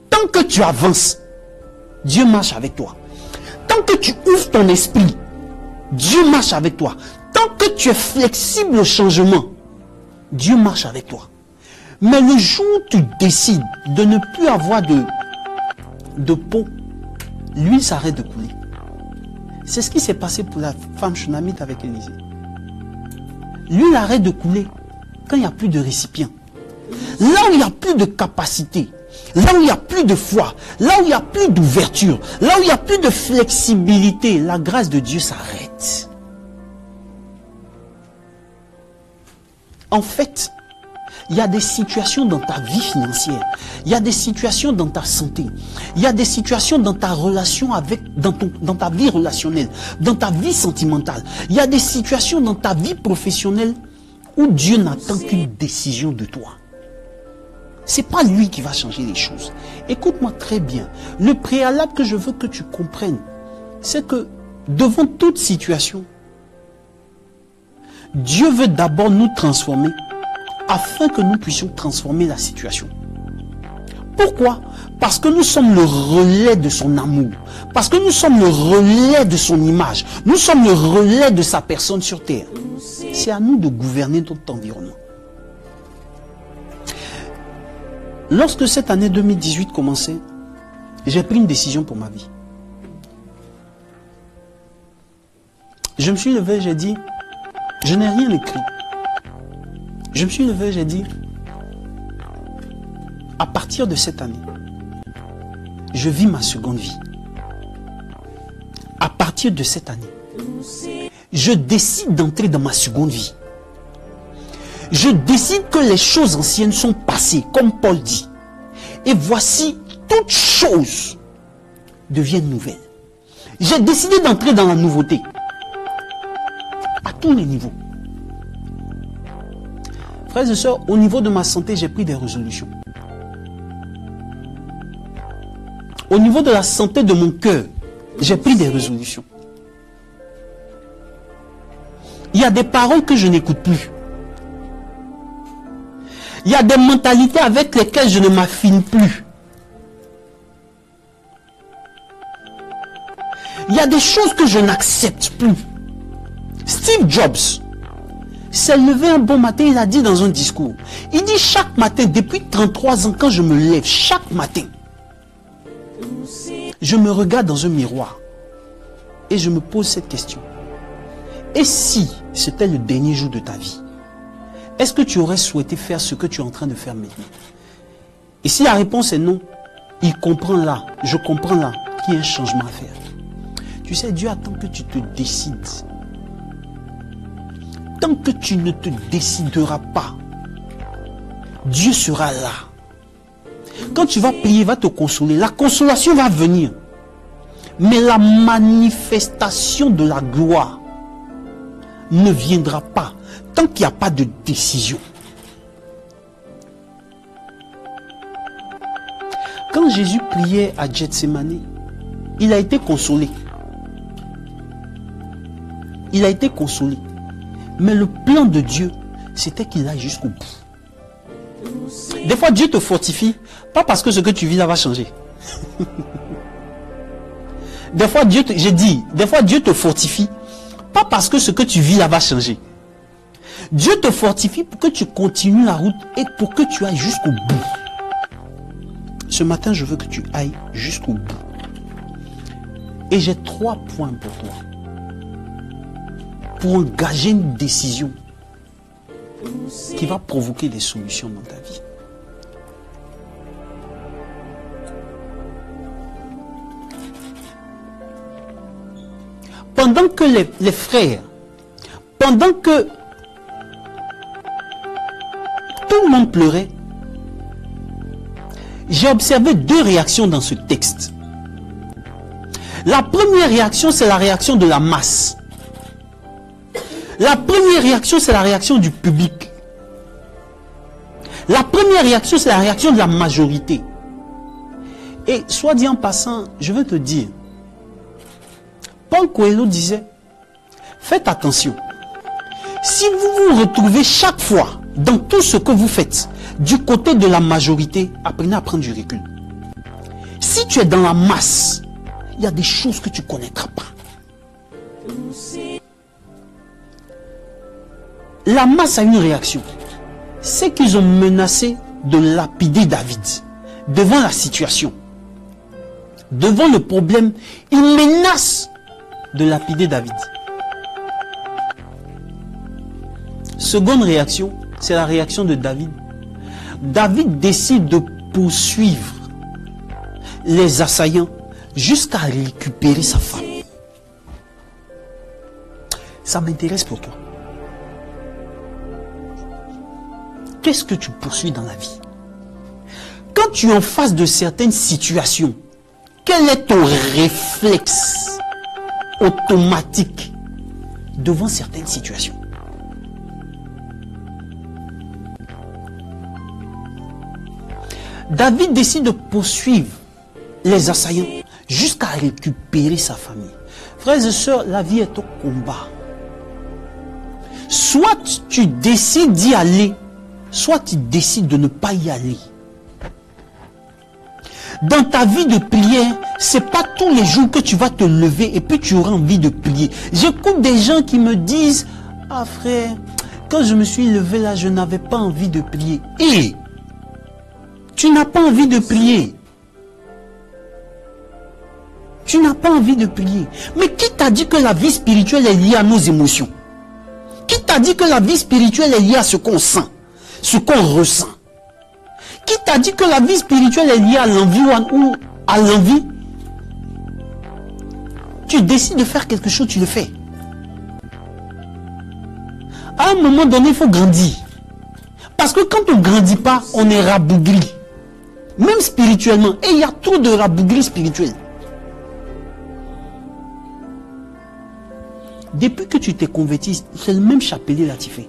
tant que tu avances, Dieu marche avec toi. Tant que tu ouvres ton esprit, Dieu marche avec toi. Tant que tu es flexible au changement, Dieu marche avec toi. Mais le jour où tu décides de ne plus avoir de peau, l'huile s'arrête de couler. C'est ce qui s'est passé pour la femme Shunamite avec Élisée. L'huile arrête de couler quand il n'y a plus de récipient. Là où il n'y a plus de capacité, là où il n'y a plus de foi, là où il n'y a plus d'ouverture, là où il n'y a plus de flexibilité, la grâce de Dieu s'arrête. En fait, il y a des situations dans ta vie financière, il y a des situations dans ta santé, il y a des situations dans ta relation dans ta vie relationnelle, dans ta vie sentimentale, il y a des situations dans ta vie professionnelle où Dieu n'attend qu'une décision de toi. Ce n'est pas lui qui va changer les choses. Écoute-moi très bien. Le préalable que je veux que tu comprennes, c'est que devant toute situation, Dieu veut d'abord nous transformer afin que nous puissions transformer la situation. Pourquoi? Parce que nous sommes le relais de son amour. Parce que nous sommes le relais de son image. Nous sommes le relais de sa personne sur terre. C'est à nous de gouverner notre environnement. Lorsque cette année 2018 commençait, j'ai pris une décision pour ma vie. Je me suis levé, j'ai dit, je n'ai rien écrit. Je me suis levé, j'ai dit, à partir de cette année, je vis ma seconde vie. À partir de cette année, je décide d'entrer dans ma seconde vie. Je décide que les choses anciennes sont passées, comme Paul dit. Et voici, toutes choses deviennent nouvelles. J'ai décidé d'entrer dans la nouveauté. À tous les niveaux. Frères et sœurs, au niveau de ma santé, j'ai pris des résolutions. Au niveau de la santé de mon cœur, j'ai pris des résolutions. Il y a des paroles que je n'écoute plus. Il y a des mentalités avec lesquelles je ne m'affine plus. Il y a des choses que je n'accepte plus. Steve Jobs s'est levé un bon matin, il a dit dans un discours, il dit chaque matin, depuis 33 ans, quand je me lève, chaque matin, je me regarde dans un miroir et je me pose cette question. Et si c'était le dernier jour de ta vie, est-ce que tu aurais souhaité faire ce que tu es en train de faire maintenant? Et si la réponse est non, il comprend là, je comprends là qu'il y a un changement à faire. Tu sais, Dieu attend que tu te décides. Tant que tu ne te décideras pas, Dieu sera là. Quand tu vas prier, il va te consoler. La consolation va venir. Mais la manifestation de la gloire ne viendra pas tant qu'il n'y a pas de décision. Quand Jésus priait à Gethsémani, il a été consolé. Il a été consolé. Mais le plan de Dieu, c'était qu'il aille jusqu'au bout. Des fois, Dieu te fortifie, pas parce que ce que tu vis là va changer. Des fois, Dieu te fortifie, pas parce que ce que tu vis là va changer. Dieu te fortifie pour que tu continues la route et pour que tu ailles jusqu'au bout. Ce matin, je veux que tu ailles jusqu'au bout. Et j'ai 3 points pour toi. Pour engager une décision qui va provoquer des solutions dans ta vie. Pendant que les frères, pendant que tout le monde pleurait, j'ai observé 2 réactions dans ce texte. La première réaction, c'est la réaction de la masse. La première réaction, c'est la réaction du public. La première réaction, c'est la réaction de la majorité. Et soit dit en passant, je veux te dire, Paul Coelho disait, faites attention. Si vous vous retrouvez chaque fois dans tout ce que vous faites du côté de la majorité, apprenez à prendre du recul. Si tu es dans la masse, il y a des choses que tu ne connaîtras pas. La masse a une réaction. C'est qu'ils ont menacé de lapider David devant la situation. Devant le problème, ils menacent de lapider David. Seconde réaction, c'est la réaction de David. David décide de poursuivre les assaillants jusqu'à récupérer sa femme. Ça m'intéresse pour toi. Qu'est-ce que tu poursuis dans la vie? Quand tu es en face de certaines situations, quel est ton réflexe automatique devant certaines situations? David décide de poursuivre les assaillants jusqu'à récupérer sa famille. Frères et sœurs, la vie est au combat. Soit tu décides d'y aller, soit tu décides de ne pas y aller. Dans ta vie de prière, c'est pas tous les jours que tu vas te lever et puis tu auras envie de prier. J'écoute des gens qui me disent, ah frère, quand je me suis levé là, je n'avais pas envie de prier. Et tu n'as pas envie de prier. Tu n'as pas envie de prier. Mais qui t'a dit que la vie spirituelle est liée à nos émotions? Qui t'a dit que la vie spirituelle est liée à ce qu'on sent, ce qu'on ressent? Qui t'a dit que la vie spirituelle est liée à l'envie ou à l'envie? Tu décides de faire quelque chose, tu le fais. À un moment donné, il faut grandir. Parce que quand on ne grandit pas, on est rabougri. Même spirituellement. Et il y a trop de rabougri spirituel. Depuis que tu t'es converti, c'est le même chapelet là tu fais.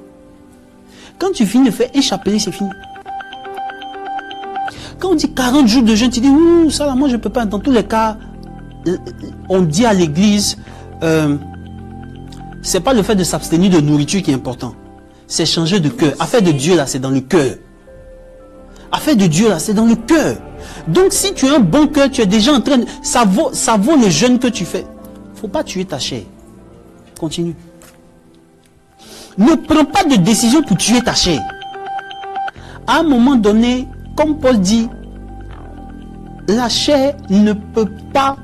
Quand tu finis de faire un chapelet, c'est fini. Quand on dit 40 jours de jeûne, tu dis, ouh, ça là, moi je ne peux pas. Dans tous les cas, on dit à l'église, c'est pas le fait de s'abstenir de nourriture qui est important. C'est changer de cœur. Affaire de Dieu là, c'est dans le cœur. Affaire de Dieu là, c'est dans le cœur. Donc si tu as un bon cœur, tu es déjà en train de... Ça vaut le jeûne que tu fais. Il ne faut pas tuer ta chair. Continue. Ne prends pas de décision pour tuer ta chair. À un moment donné, comme Paul dit, la chair ne peut pas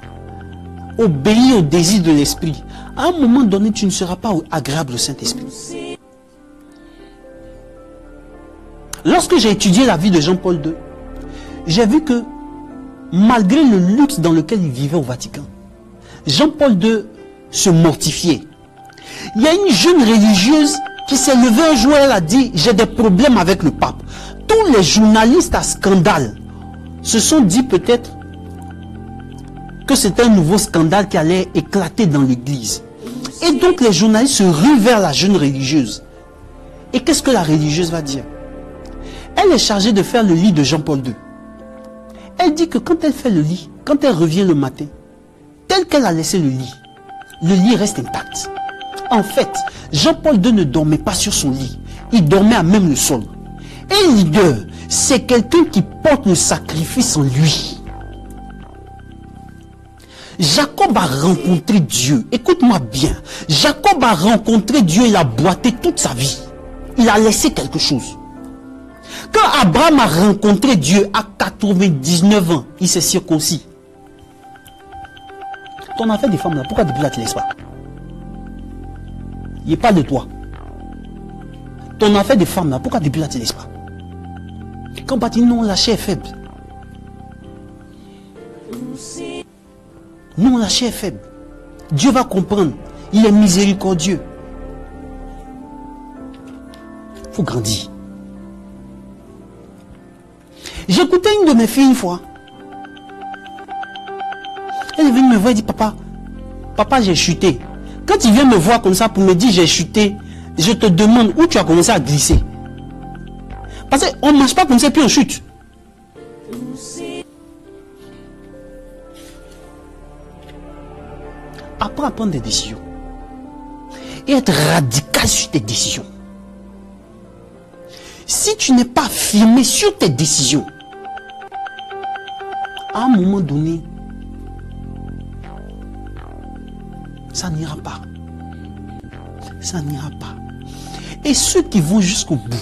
obéir au désir de l'esprit. À un moment donné, tu ne seras pas agréable au Saint-Esprit. Lorsque j'ai étudié la vie de Jean-Paul II, j'ai vu que malgré le luxe dans lequel il vivait au Vatican, Jean-Paul II se mortifiait. Il y a une jeune religieuse qui s'est levée un jour, elle a dit, j'ai des problèmes avec le pape. Tous les journalistes à scandale se sont dit peut-être que c'était un nouveau scandale qui allait éclater dans l'église. Et donc les journalistes se ruent vers la jeune religieuse. Et qu'est-ce que la religieuse va dire? Elle est chargée de faire le lit de Jean-Paul II. Elle dit que quand elle fait le lit, quand elle revient le matin, tel qu'elle a laissé le lit reste intact. En fait, Jean-Paul II ne dormait pas sur son lit. Il dormait à même le sol. Un leader, c'est quelqu'un qui porte le sacrifice en lui. Jacob a rencontré Dieu. Écoute-moi bien. Jacob a rencontré Dieu, il a boité toute sa vie. Il a laissé quelque chose. Quand Abraham a rencontré Dieu à 99 ans, il s'est circoncis. Ton affaire des femmes là, pourquoi depuis là tu ne laisses pas? Il n'y a pas de toi. Ton affaire des femmes là, pourquoi depuis là tu ne laisses pas? Quand on dit non, la chair est faible. Non, la chair est faible. Dieu va comprendre. Il est miséricordieux. Il faut grandir. J'écoutais une de mes filles une fois. Elle est venue me voir et dit, papa, j'ai chuté. Quand il vient me voir comme ça pour me dire j'ai chuté, je te demande où tu as commencé à glisser. Parce qu'on ne marche pas comme ça puis on chute. Apprends à prendre des décisions. Et être radical sur tes décisions. Si tu n'es pas firmé sur tes décisions, à un moment donné, ça n'ira pas. Ça n'ira pas. Et ceux qui vont jusqu'au bout,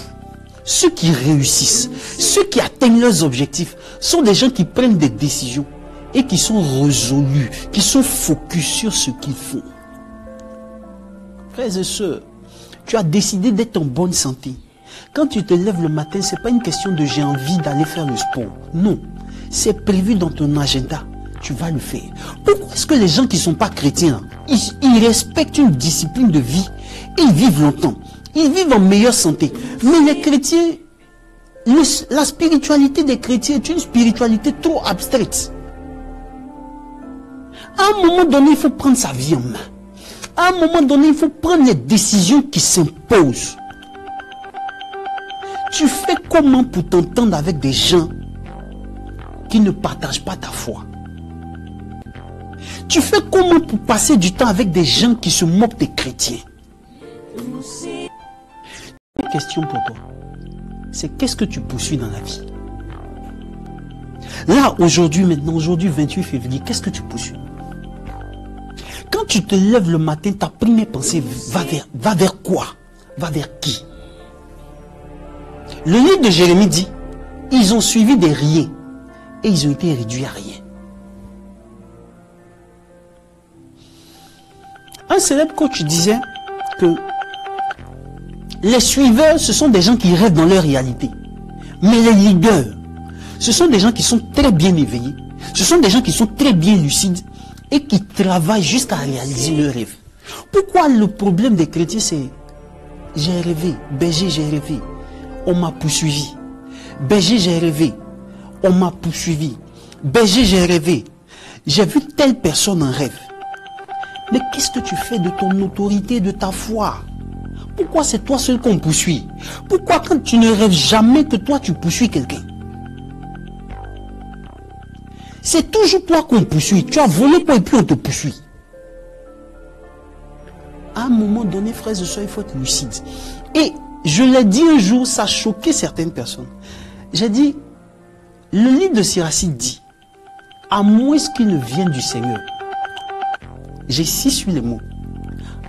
ceux qui réussissent, ceux qui atteignent leurs objectifs, sont des gens qui prennent des décisions et qui sont résolus, qui sont focus sur ce qu'ils font. Frères et sœurs, tu as décidé d'être en bonne santé. Quand tu te lèves le matin, ce n'est pas une question de j'ai envie d'aller faire le sport. Non, c'est prévu dans ton agenda. Tu vas le faire. Pourquoi est-ce que les gens qui ne sont pas chrétiens, ils respectent une discipline de vie et ils vivent longtemps? Ils vivent en meilleure santé. Mais les chrétiens, la spiritualité des chrétiens est une spiritualité trop abstraite. À un moment donné, il faut prendre sa vie en main. À un moment donné, il faut prendre les décisions qui s'imposent. Tu fais comment pour t'entendre avec des gens qui ne partagent pas ta foi? Tu fais comment pour passer du temps avec des gens qui se moquent des chrétiens? Une question pour toi. c'est qu'est-ce que tu poursuis dans la vie. Là, aujourd'hui, maintenant, aujourd'hui, 28 février, qu'est-ce que tu poursuis? Quand tu te lèves le matin, ta première pensée va vers quoi? Va vers qui? Le livre de Jérémie dit, ils ont suivi des riens et ils ont été réduits à rien. Un célèbre coach disait que les suiveurs, ce sont des gens qui rêvent dans leur réalité. Mais les leaders, ce sont des gens qui sont très bien éveillés. Ce sont des gens qui sont très bien lucides et qui travaillent jusqu'à réaliser leurs rêves. Pourquoi le problème des chrétiens, c'est j'ai rêvé, berger, j'ai rêvé, on m'a poursuivi. Berger, j'ai rêvé, on m'a poursuivi. Berger, j'ai rêvé, j'ai vu telle personne en rêve. Mais qu'est-ce que tu fais de ton autorité, de ta foi? Pourquoi c'est toi seul qu'on poursuit? Pourquoi quand tu ne rêves jamais que toi tu poursuis quelqu'un? C'est toujours toi qu'on poursuit. Tu as volé quoi et puis on te poursuit. À un moment donné, frères et sœurs, il faut être lucide. Et je l'ai dit un jour, ça a choqué certaines personnes. J'ai dit, le livre de Siracide dit, à moins qu'il ne vienne du Seigneur. J'ai ici sur les mots.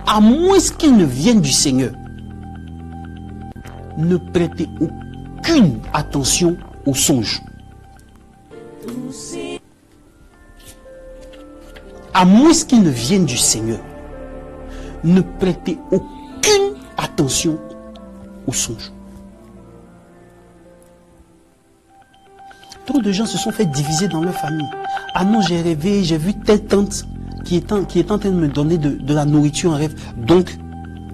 À moins qu'il ne vienne du Seigneur. Ne prêtez aucune attention aux songes. À moins qu'il ne vienne du Seigneur. Ne prêtez aucune attention aux songes. Trop de gens se sont fait diviser dans leur famille. Ah non, j'ai rêvé, j'ai vu telle tante qui est en train de me donner de la nourriture en rêve. Donc,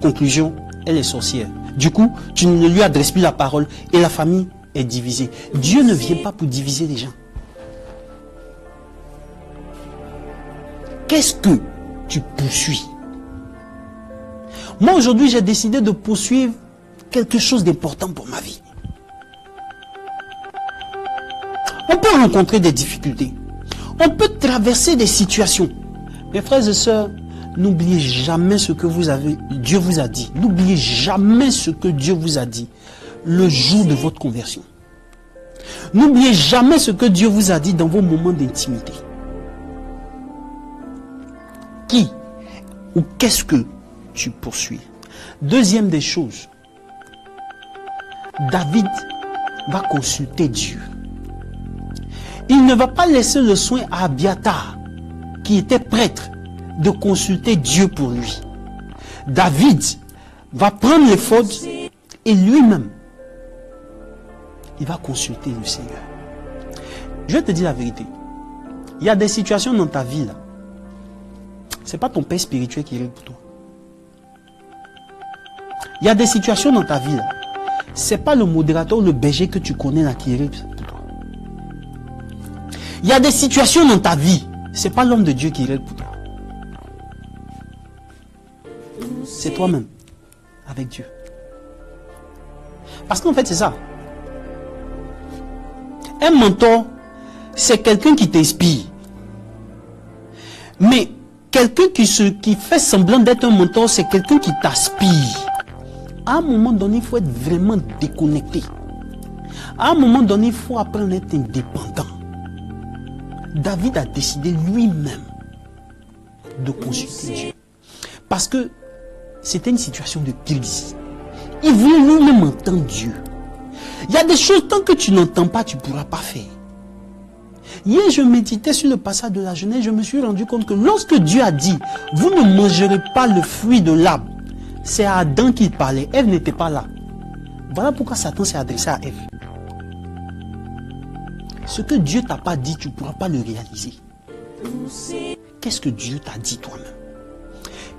conclusion, elle est sorcière. Du coup, tu ne lui adresses plus la parole et la famille est divisée. Dieu ne vient pas pour diviser les gens. Qu'est-ce que tu poursuis? Moi, aujourd'hui, j'ai décidé de poursuivre quelque chose d'important pour ma vie. On peut rencontrer des difficultés. On peut traverser des situations. Mes frères et sœurs, n'oubliez jamais ce que Dieu vous a dit. N'oubliez jamais ce que Dieu vous a dit le jour de votre conversion. N'oubliez jamais ce que Dieu vous a dit dans vos moments d'intimité. Qui ou qu'est-ce que tu poursuis? Deuxième des choses, David va consulter Dieu. Il ne va pas laisser le soin à Abiathar, qui était prêtre, de consulter Dieu pour lui. David va prendre l'éphod et lui-même, il va consulter le Seigneur. Je vais te dire la vérité. Il y a des situations dans ta vie là. Ce n'est pas ton père spirituel qui règle pour toi. Il y a des situations dans ta vie là. Ce n'est pas le modérateur ou le berger que tu connais là qui règle pour toi. Il y a des situations dans ta vie. Ce n'est pas l'homme de Dieu qui règle pour toi. C'est toi-même. Avec Dieu. Parce qu'en fait c'est ça. Un mentor, c'est quelqu'un qui t'inspire. Mais quelqu'un qui fait semblant d'être un mentor, c'est quelqu'un qui t'aspire. À un moment donné, il faut être vraiment déconnecté. À un moment donné, il faut apprendre à être indépendant. David a décidé lui-même de consulter Dieu. Parce que c'était une situation de crise. Il voulait lui-même entendre Dieu. Il y a des choses, tant que tu n'entends pas, tu ne pourras pas faire. Hier, je méditais sur le passage de la Genèse, je me suis rendu compte que lorsque Dieu a dit, vous ne mangerez pas le fruit de l'arbre, c'est à Adam qu'il parlait, Ève n'était pas là. Voilà pourquoi Satan s'est adressé à Ève. Ce que Dieu t'a pas dit, tu ne pourras pas le réaliser. Qu'est-ce que Dieu t'a dit toi-même?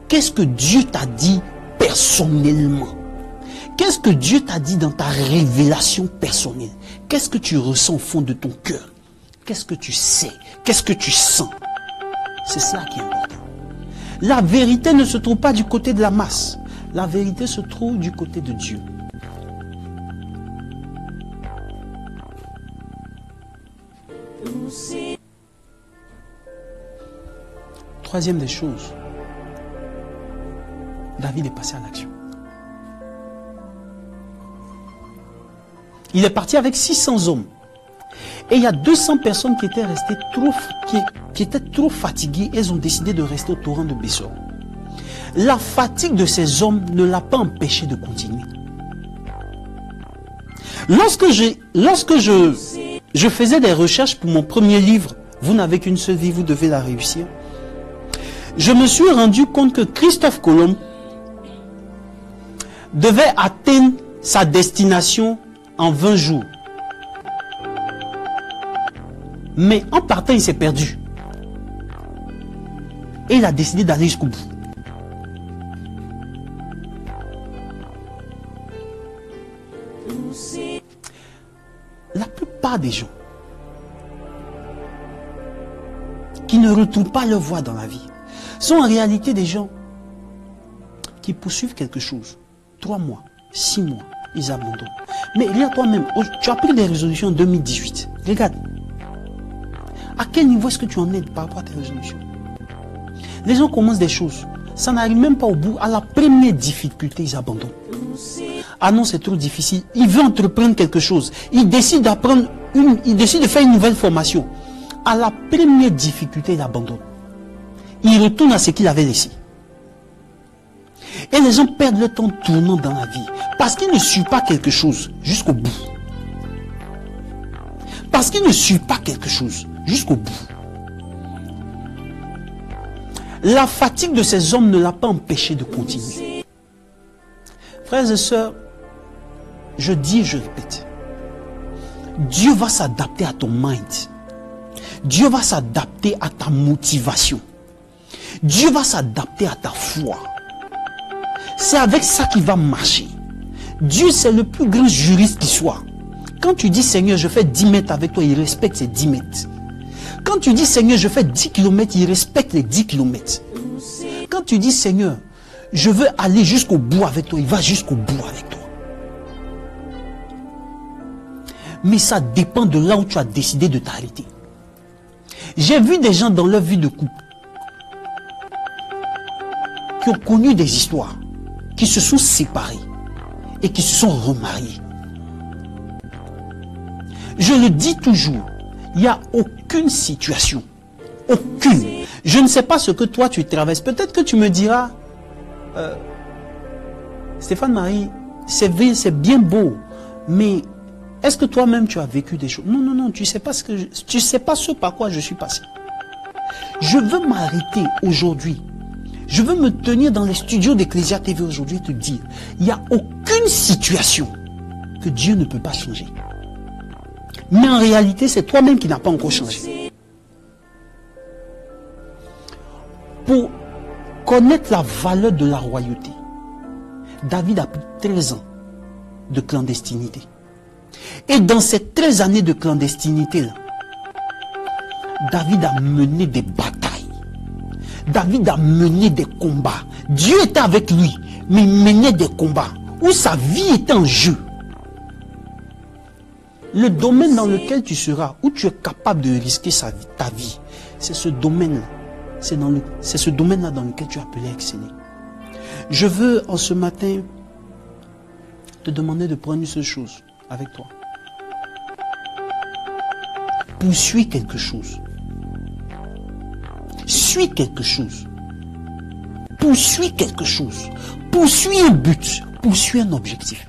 Qu'est-ce que Dieu t'a dit personnellement? Qu'est-ce que Dieu t'a dit dans ta révélation personnelle? Qu'est-ce que tu ressens au fond de ton cœur? Qu'est-ce que tu sais? Qu'est-ce que tu sens? C'est cela qui est important. La vérité ne se trouve pas du côté de la masse. La vérité se trouve du côté de Dieu. Troisième des choses, David est passé à l'action. Il est parti avec 600 hommes. Et il y a 200 personnes qui étaient restées qui étaient trop fatiguées. Elles ont décidé de rester au torrent de Besor. La fatigue de ces hommes ne l'a pas empêché de continuer. Lorsque je faisais des recherches pour mon premier livre, Vous n'avez qu'une seule vie, vous devez la réussir, je me suis rendu compte que Christophe Colomb devait atteindre sa destination en 20 jours. Mais en partant, il s'est perdu. Et il a décidé d'aller jusqu'au bout. La plupart des gens qui ne retrouvent pas leur voie dans la vie sont en réalité des gens qui poursuivent quelque chose. 3 mois, 6 mois, ils abandonnent. Mais regarde toi-même, tu as pris des résolutions en 2018. Regarde. À quel niveau est-ce que tu en es par rapport à tes résolutions? Les gens commencent des choses. Ça n'arrive même pas au bout. À la première difficulté, ils abandonnent. Ah non, c'est trop difficile. Il veut entreprendre quelque chose. Il décide de faire une nouvelle formation. À la première difficulté, il abandonne. Il retourne à ce qu'il avait laissé. Et les gens perdent leur temps tournant dans la vie. Parce qu'ils ne suivent pas quelque chose jusqu'au bout. Parce qu'ils ne suivent pas quelque chose jusqu'au bout. La fatigue de ces hommes ne l'a pas empêché de continuer. Frères et sœurs, je dis et je répète, Dieu va s'adapter à ton mind. Dieu va s'adapter à ta motivation. Dieu va s'adapter à ta foi. C'est avec ça qu'il va marcher. Dieu, c'est le plus grand juriste qui soit. Quand tu dis Seigneur, je fais 10 mètres avec toi, il respecte ces 10 mètres. Quand tu dis Seigneur, je fais 10 km, il respecte les 10 km. Quand tu dis Seigneur, je veux aller jusqu'au bout avec toi, il va jusqu'au bout avec toi. Mais ça dépend de là où tu as décidé de t'arrêter. J'ai vu des gens dans leur vie de couple qui ont connu des histoires, qui se sont séparés et qui se sont remariés. Je le dis toujours, il n'y a aucune situation, aucune. Je ne sais pas ce que toi tu traverses. Peut-être que tu me diras, Stéphane Marie, c'est bien beau, mais est-ce que toi-même tu as vécu des choses? Non, non, non, tu ne sais pas ce par quoi je suis passé. Je veux m'arrêter aujourd'hui. Je veux me tenir dans les studios d'Ecclesia TV aujourd'hui et te dire, il n'y a aucune situation que Dieu ne peut pas changer. Mais en réalité, c'est toi-même qui n'as pas encore changé. Pour connaître la valeur de la royauté, David a pris 13 ans de clandestinité. Et dans ces 13 années de clandestinité-là, David a mené des batailles. David a mené des combats. Dieu était avec lui, mais il menait des combats où sa vie était en jeu. Le domaine dans lequel tu seras, où tu es capable de risquer ta vie, c'est ce domaine-là. C'est ce domaine-là dans lequel tu es appelé à exceller. Je veux, en ce matin, te demander de prendre une seule chose avec toi. Poursuis quelque chose. Suis quelque chose. Poursuis quelque chose. Poursuis un but. Poursuis un objectif.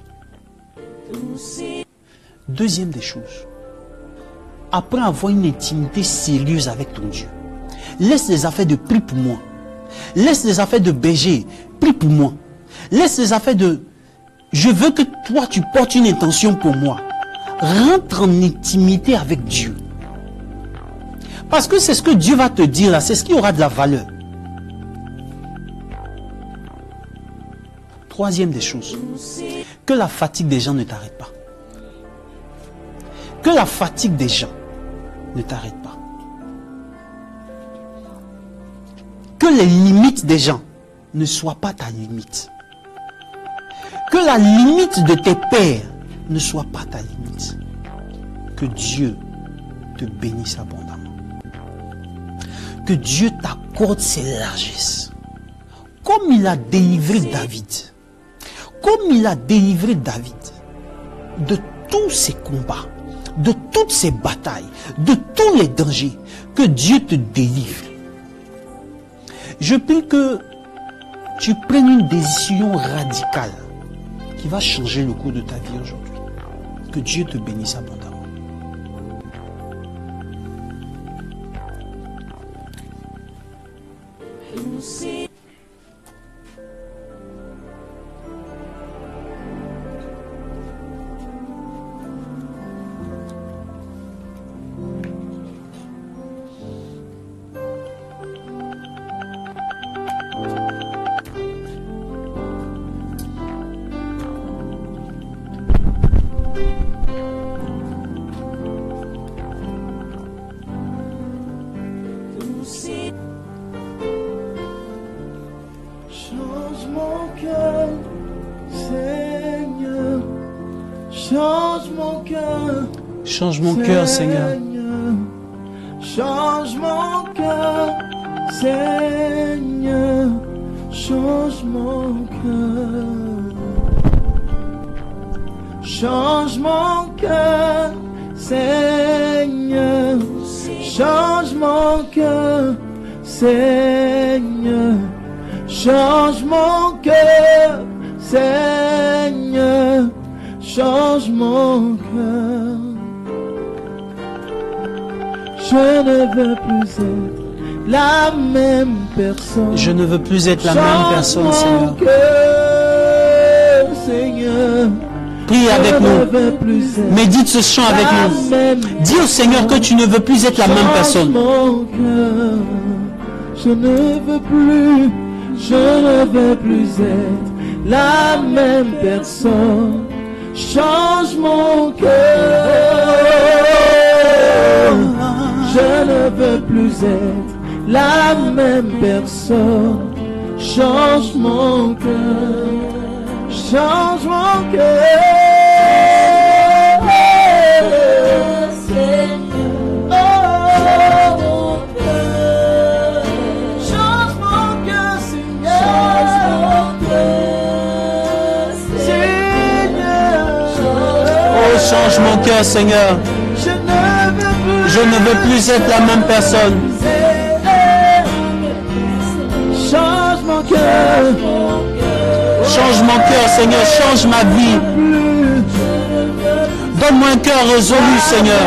Deuxième des choses. Après avoir une intimité sérieuse avec ton Dieu, laisse les affaires de prie pour moi. Laisse les affaires de berger, prie pour moi. Laisse les affaires de je veux que toi tu portes une intention pour moi. Rentre en intimité avec Dieu. Parce que c'est ce que Dieu va te dire là, c'est ce qui aura de la valeur. Troisième des choses, que la fatigue des gens ne t'arrête pas. Que la fatigue des gens ne t'arrête pas. Que les limites des gens ne soient pas ta limite. Que la limite de tes pères ne soit pas ta limite. Que Dieu te bénisse abondamment. Que Dieu t'accorde ses largesses. Comme il a délivré David. Comme il a délivré David de tous ces combats, de toutes ces batailles, de tous les dangers, que Dieu te délivre. Je prie que tu prennes une décision radicale qui va changer le cours de ta vie aujourd'hui. Que Dieu te bénisse abondamment. Change mon cœur, Seigneur. Change mon cœur. Change mon cœur, Seigneur. Change mon cœur, Seigneur. Change mon cœur. Change mon cœur, Seigneur. Change mon cœur, Seigneur. Change mon cœur, Seigneur. Change mon cœur. Je ne veux plus être la même personne. Je ne veux plus être la même personne, Seigneur. Cœur, Seigneur. Prie avec nous. Médite ce chant avec nous. Dis au Seigneur que tu ne veux plus être la même personne. Mon cœur, je ne veux plus être la même personne. Change mon cœur. Je ne veux plus être la même personne. Change mon cœur. Change mon cœur. Change mon cœur, Seigneur. Je ne veux plus être la même personne. Change mon cœur. Change mon cœur, Seigneur. Change ma vie. Donne-moi un cœur résolu, Seigneur.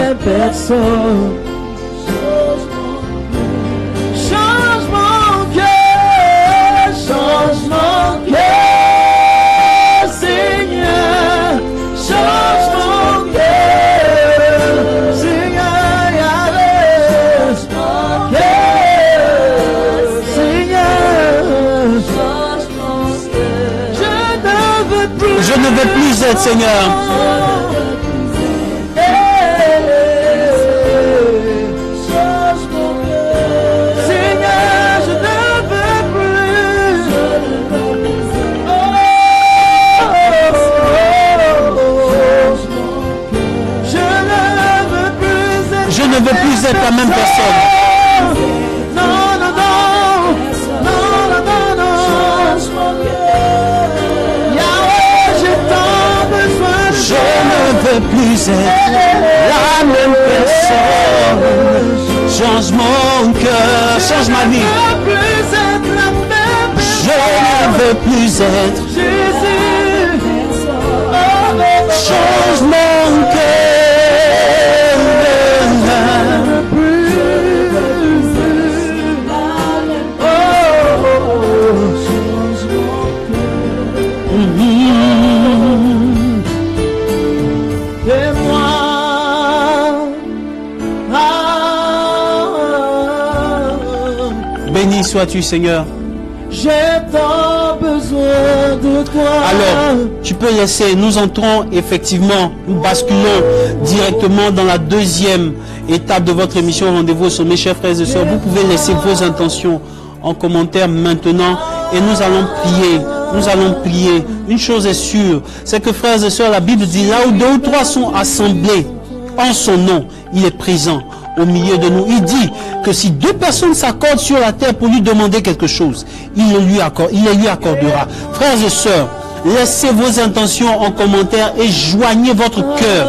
Change mon cœur. Change mon cœur, Seigneur. Change mon cœur, Seigneur, Seigneur. Je ne veux plus être, Seigneur. Je ne veux plus être la même personne. Non, non, non, non, non, non, non. Yahweh, j'ai tant besoin de Je ne veux plus être la même personne. Change mon cœur, change ma vie. Je ne veux plus être. Jésus, Change mon cœur. Béni sois-tu, Seigneur. j'ai tant besoin de toi. Alors, tu peux laisser, nous entrons effectivement, nous basculons directement dans la deuxième étape de votre émission Rendez-vous au sommet, chers frères et sœurs. Vous pouvez laisser vos intentions en commentaire maintenant et nous allons prier. Nous allons prier. Une chose est sûre, c'est que frères et sœurs, la Bible dit, là où 2 ou 3 sont assemblés en son nom, il est présent au milieu de nous. Il dit que si 2 personnes s'accordent sur la terre pour lui demander quelque chose, il les lui accordera. Frères et sœurs, Laissez vos intentions en commentaire et joignez votre cœur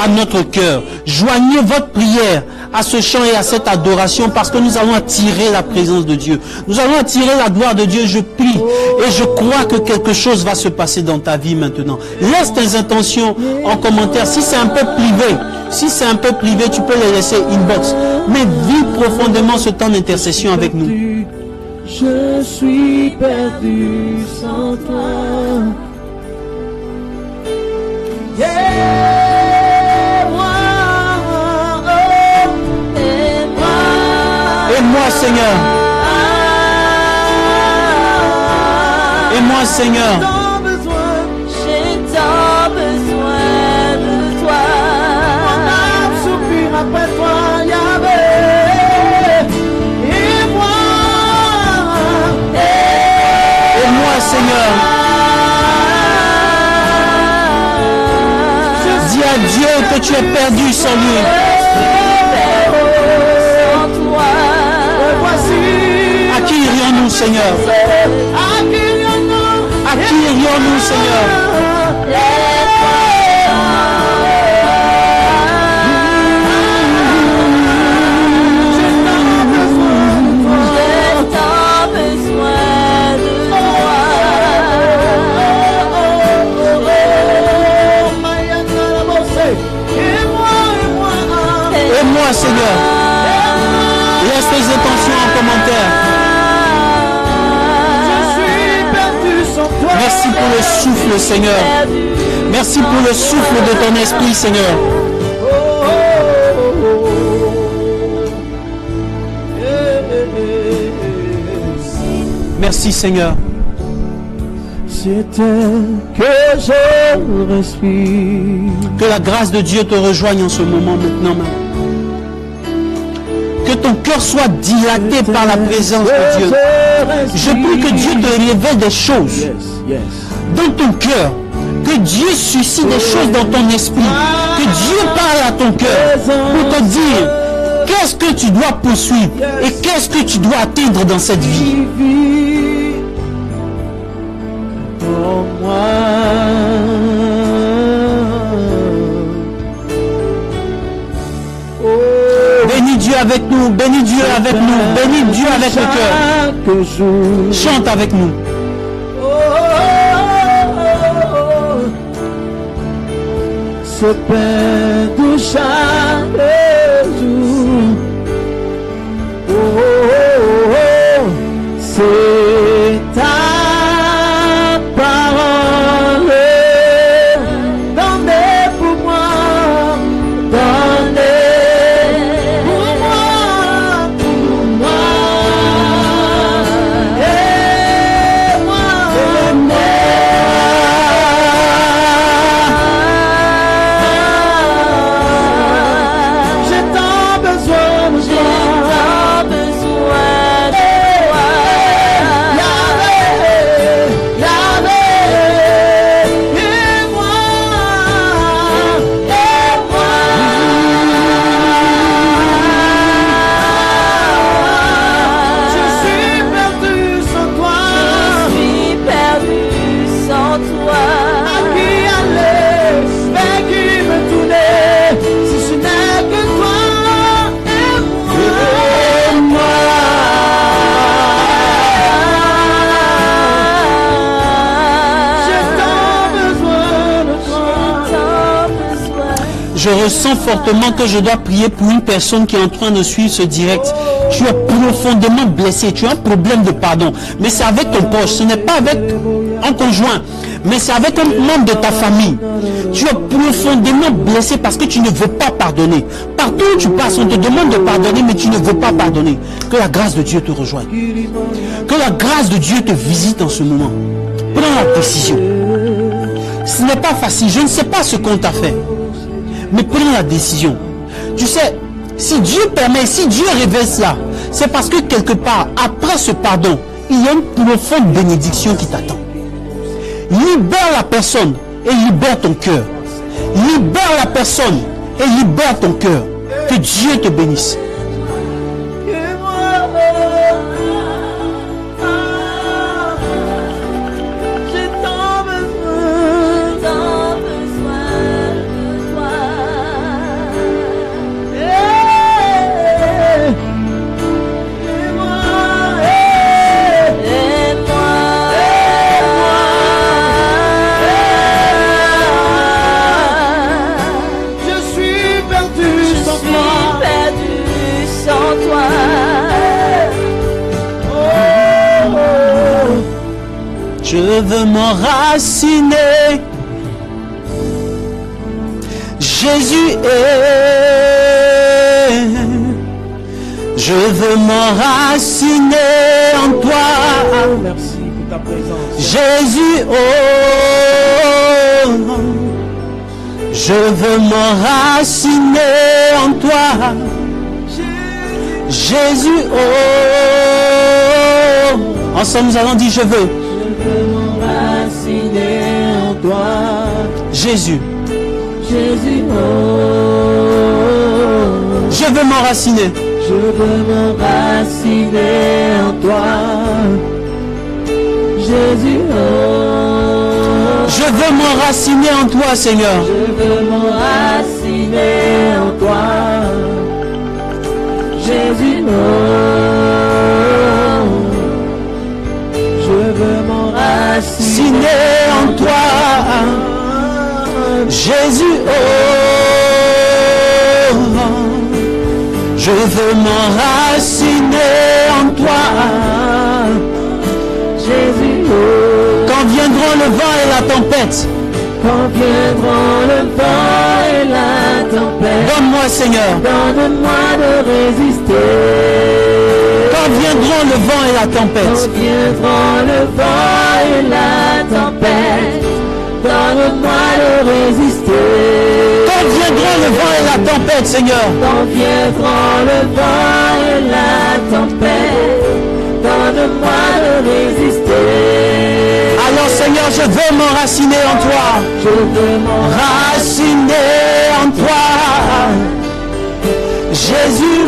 à notre cœur. Joignez votre prière à ce chant et à cette adoration, parce que nous allons attirer la présence de Dieu. Nous allons attirer la gloire de Dieu. Je prie et je crois que quelque chose va se passer dans ta vie maintenant. Laisse tes intentions en commentaire. Si c'est un peu privé, tu peux les laisser inbox. Mais vis profondément ce temps d'intercession avec nous. Je suis perdu sans toi. Aide-moi, Seigneur. Aide-moi, Seigneur. J'ai tant besoin de toi. Mon âme soupire après toi, Yahvé. Aide-moi. Aide-moi, Seigneur. Dis à Dieu que tu es perdu sans lui. À qui irions-nous, Seigneur? À qui irions-nous, Seigneur? Aide-moi, Seigneur. Laisse tes intentions en commentaire. Merci pour le souffle, Seigneur. Merci pour le souffle de ton esprit, Seigneur. Merci, Seigneur. C'était que je respire. Que la grâce de Dieu te rejoigne en ce moment maintenant, même. Que ton cœur soit dilaté par la présence de Dieu. Je prie que Dieu te révèle des choses dans ton cœur. Que Dieu suscite des choses dans ton esprit. Que Dieu parle à ton cœur pour te dire qu'est-ce que tu dois poursuivre et qu'est-ce que tu dois atteindre dans cette vie. Pour moi. Bénis Dieu avec nous, bénis Dieu avec nous, bénis Dieu avec le cœur. Chante avec nous. Ce pain de chaque jour, c'est ta parole. Donnez pour moi, donnez. Je ressens fortement que je dois prier pour une personne qui est en train de suivre ce direct. Tu es profondément blessé, tu as un problème de pardon. Mais c'est avec ton proche, ce n'est pas avec un conjoint, mais c'est avec un membre de ta famille. Tu es profondément blessé parce que tu ne veux pas pardonner. Partout où tu passes, on te demande de pardonner, mais tu ne veux pas pardonner. Que la grâce de Dieu te rejoigne. Que la grâce de Dieu te visite en ce moment. Prends la décision. Ce n'est pas facile, je ne sais pas ce qu'on t'a fait. Mais prends la décision. Tu sais, si Dieu permet, si Dieu révèle cela, c'est parce que quelque part, après ce pardon, il y a une profonde bénédiction qui t'attend. Libère la personne et libère ton cœur. Libère la personne et libère ton cœur. Que Dieu te bénisse. J'ai tant besoin Je veux m'enraciner. Jésus est. Je veux m'enraciner en toi. Merci pour ta présence. Jésus, oh, je veux m'enraciner en toi. Jésus, oh, ensemble nous allons dire je veux. Je veux m'enraciner en toi. Jésus, Jésus, oh, je veux m'enraciner. je veux m'enraciner en toi. Jésus, oh, Je veux m'enraciner en toi, Seigneur. je veux m'enraciner en toi. Jésus, oh, je veux m'enraciner Ciné en toi. Jésus, oh, je veux m'enraciner en toi. Jésus, oh, Quand viendront le vent et la tempête, quand viendront le vent et la tempête, donne-moi, Seigneur. donne-moi de résister. Quand viendront le vent et la Quand tempête, viendront le vent et la tempête, donne-moi de résister. quand viendront le vent et la tempête, Seigneur, Quand viendront le vent et la tempête, donne-moi de résister. alors Seigneur, je veux m'enraciner en toi. Je veux Raciner en toi. Jésus,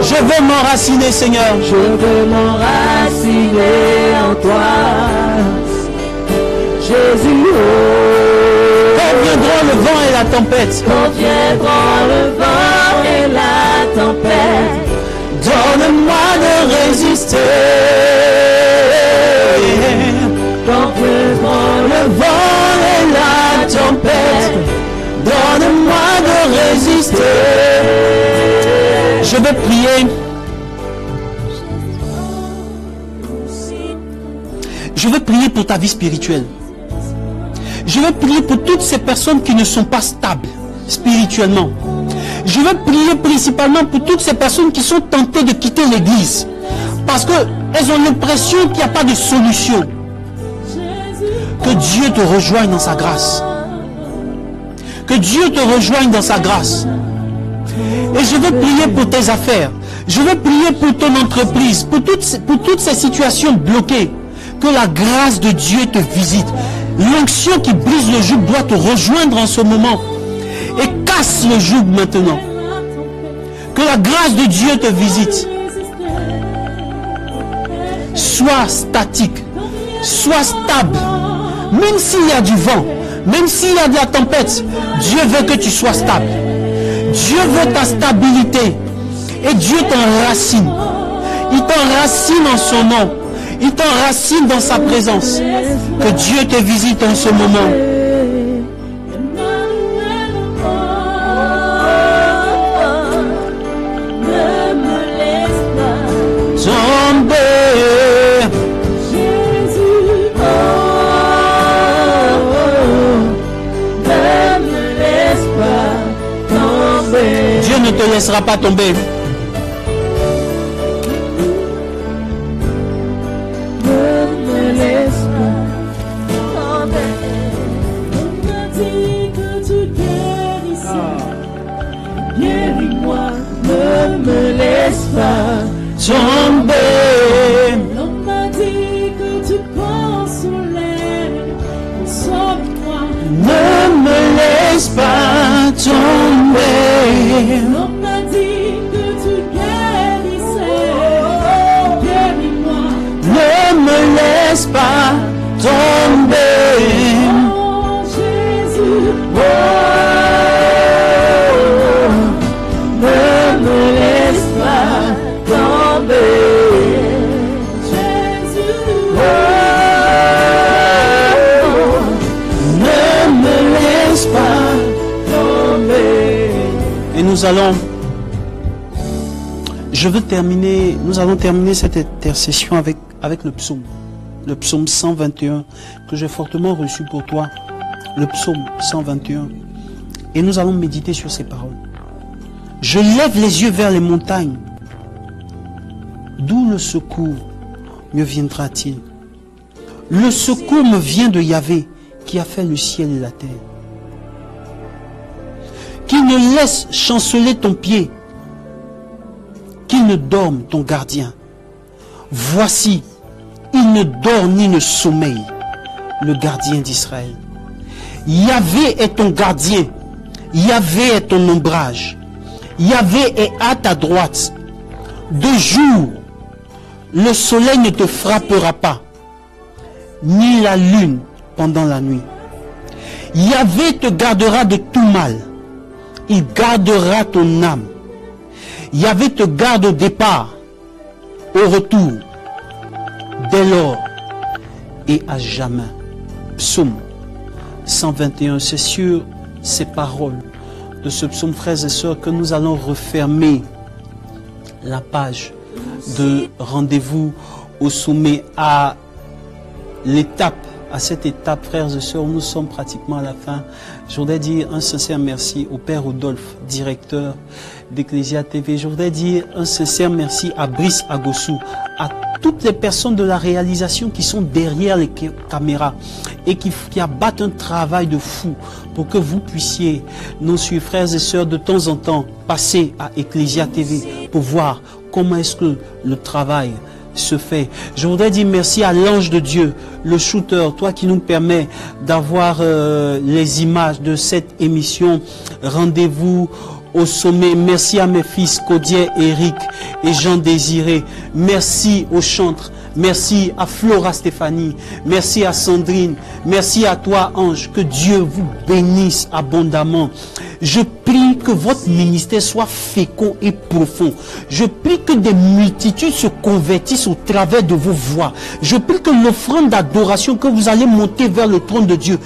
je veux m'enraciner, Seigneur. Je veux m'enraciner en toi. Jésus, oh, Quand viendront le vent et la tempête, quand viendront le vent et la tempête, donne-moi de résister. quand viendront Le vent et la tempête, donne-moi de résister. Je veux prier. Je veux prier pour ta vie spirituelle. Je veux prier pour toutes ces personnes qui ne sont pas stables spirituellement. Je veux prier principalement pour toutes ces personnes qui sont tentées de quitter l'église parce qu'elles ont l'impression qu'il n'y a pas de solution. Que Dieu te rejoigne dans sa grâce. Que Dieu te rejoigne dans sa grâce. Et je veux prier pour tes affaires. Je veux prier pour ton entreprise, pour toutes ces situations bloquées. Que la grâce de Dieu te visite. L'onction qui brise le joug doit te rejoindre en ce moment. Et casse le joug maintenant. Que la grâce de Dieu te visite. Sois statique. Sois stable. Même s'il y a du vent, même s'il y a de la tempête, Dieu veut que tu sois stable. Dieu veut ta stabilité. Et Dieu t'enracine. Il t'enracine en son nom. Il t'enracine dans sa présence. Que Dieu te visite en ce moment. Ne me laisse pas. Tomber. Jésus, oh, ne me laisse pas tomber. Dieu ne te laissera pas tomber. Ne me laisse pas tomber. On m'a dit que tu guérissais. Guéris-moi, ne me laisse pas Tomber. On m'a dit que tu consolais. Consolme-moi. Ne me laisse pas tomber. On m'a dit que tu guérissais. Guéris-moi. Ne me laisse pas tomber. Oh Jésus, Oh, ne me laisse pas tomber. Jésus, ne me laisse pas. tomber. Et nous allons, nous allons terminer cette intercession avec le psaume. le psaume 121, que j'ai fortement reçu pour toi. Le psaume 121. Et nous allons méditer sur ces paroles. Je lève les yeux vers les montagnes. D'où le secours me viendra-t-il? Le secours me vient de Yahvé, qui a fait le ciel et la terre. Qu'il ne laisse chanceler ton pied, qu'il ne dorme ton gardien. Voici, il ne dort ni ne sommeille, le gardien d'Israël. Yahvé est ton gardien, Yahvé est ton ombrage, Yahvé est à ta droite. De jour, le soleil ne te frappera pas, ni la lune pendant la nuit. Yahvé te gardera de tout mal, il gardera ton âme. Yahvé te garde au départ, au retour, dès lors et à jamais. Psaume 121, c'est sur ces paroles de ce psaume, frères et sœurs, que nous allons refermer la page de rendez-vous au sommet à l'étape. À cette étape, frères et sœurs, nous sommes pratiquement à la fin. Je voudrais dire un sincère merci au Père Rodolphe, directeur d'Ecclesia TV. Je voudrais dire un sincère merci à Brice Agossou, à toutes les personnes de la réalisation qui sont derrière les caméras et qui abattent un travail de fou pour que vous puissiez, nos suivre, frères et sœurs, de temps en temps passer à Ecclesia TV pour voir comment est-ce que le travail se fait. Je voudrais dire merci à l'ange de Dieu, le shooter, toi qui nous permet d'avoir les images de cette émission. Rendez-vous au sommet. Merci à mes fils Codier, Eric et Jean Désiré. Merci aux chantres. Merci à Flora Stéphanie. Merci à Sandrine. Merci à toi, Ange. Que Dieu vous bénisse abondamment. Je prie que votre ministère soit fécond et profond. Je prie que des multitudes se convertissent au travers de vos voix. Je prie que l'offrande d'adoration que vous allez monter vers le trône de Dieu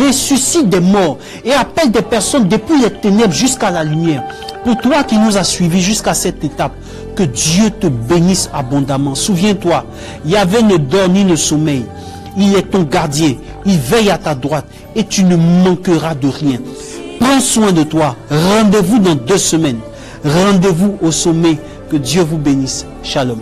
ressuscite des morts et appelle des personnes depuis les ténèbres jusqu'à la lumière. Pour toi qui nous as suivis jusqu'à cette étape, que Dieu te bénisse abondamment. Souviens-toi, Yahvé ne dort ni ne sommeille. Il est ton gardien, il veille à ta droite et tu ne manqueras de rien. Prends soin de toi. Rendez-vous dans 2 semaines. Rendez-vous au sommet. Que Dieu vous bénisse. Shalom.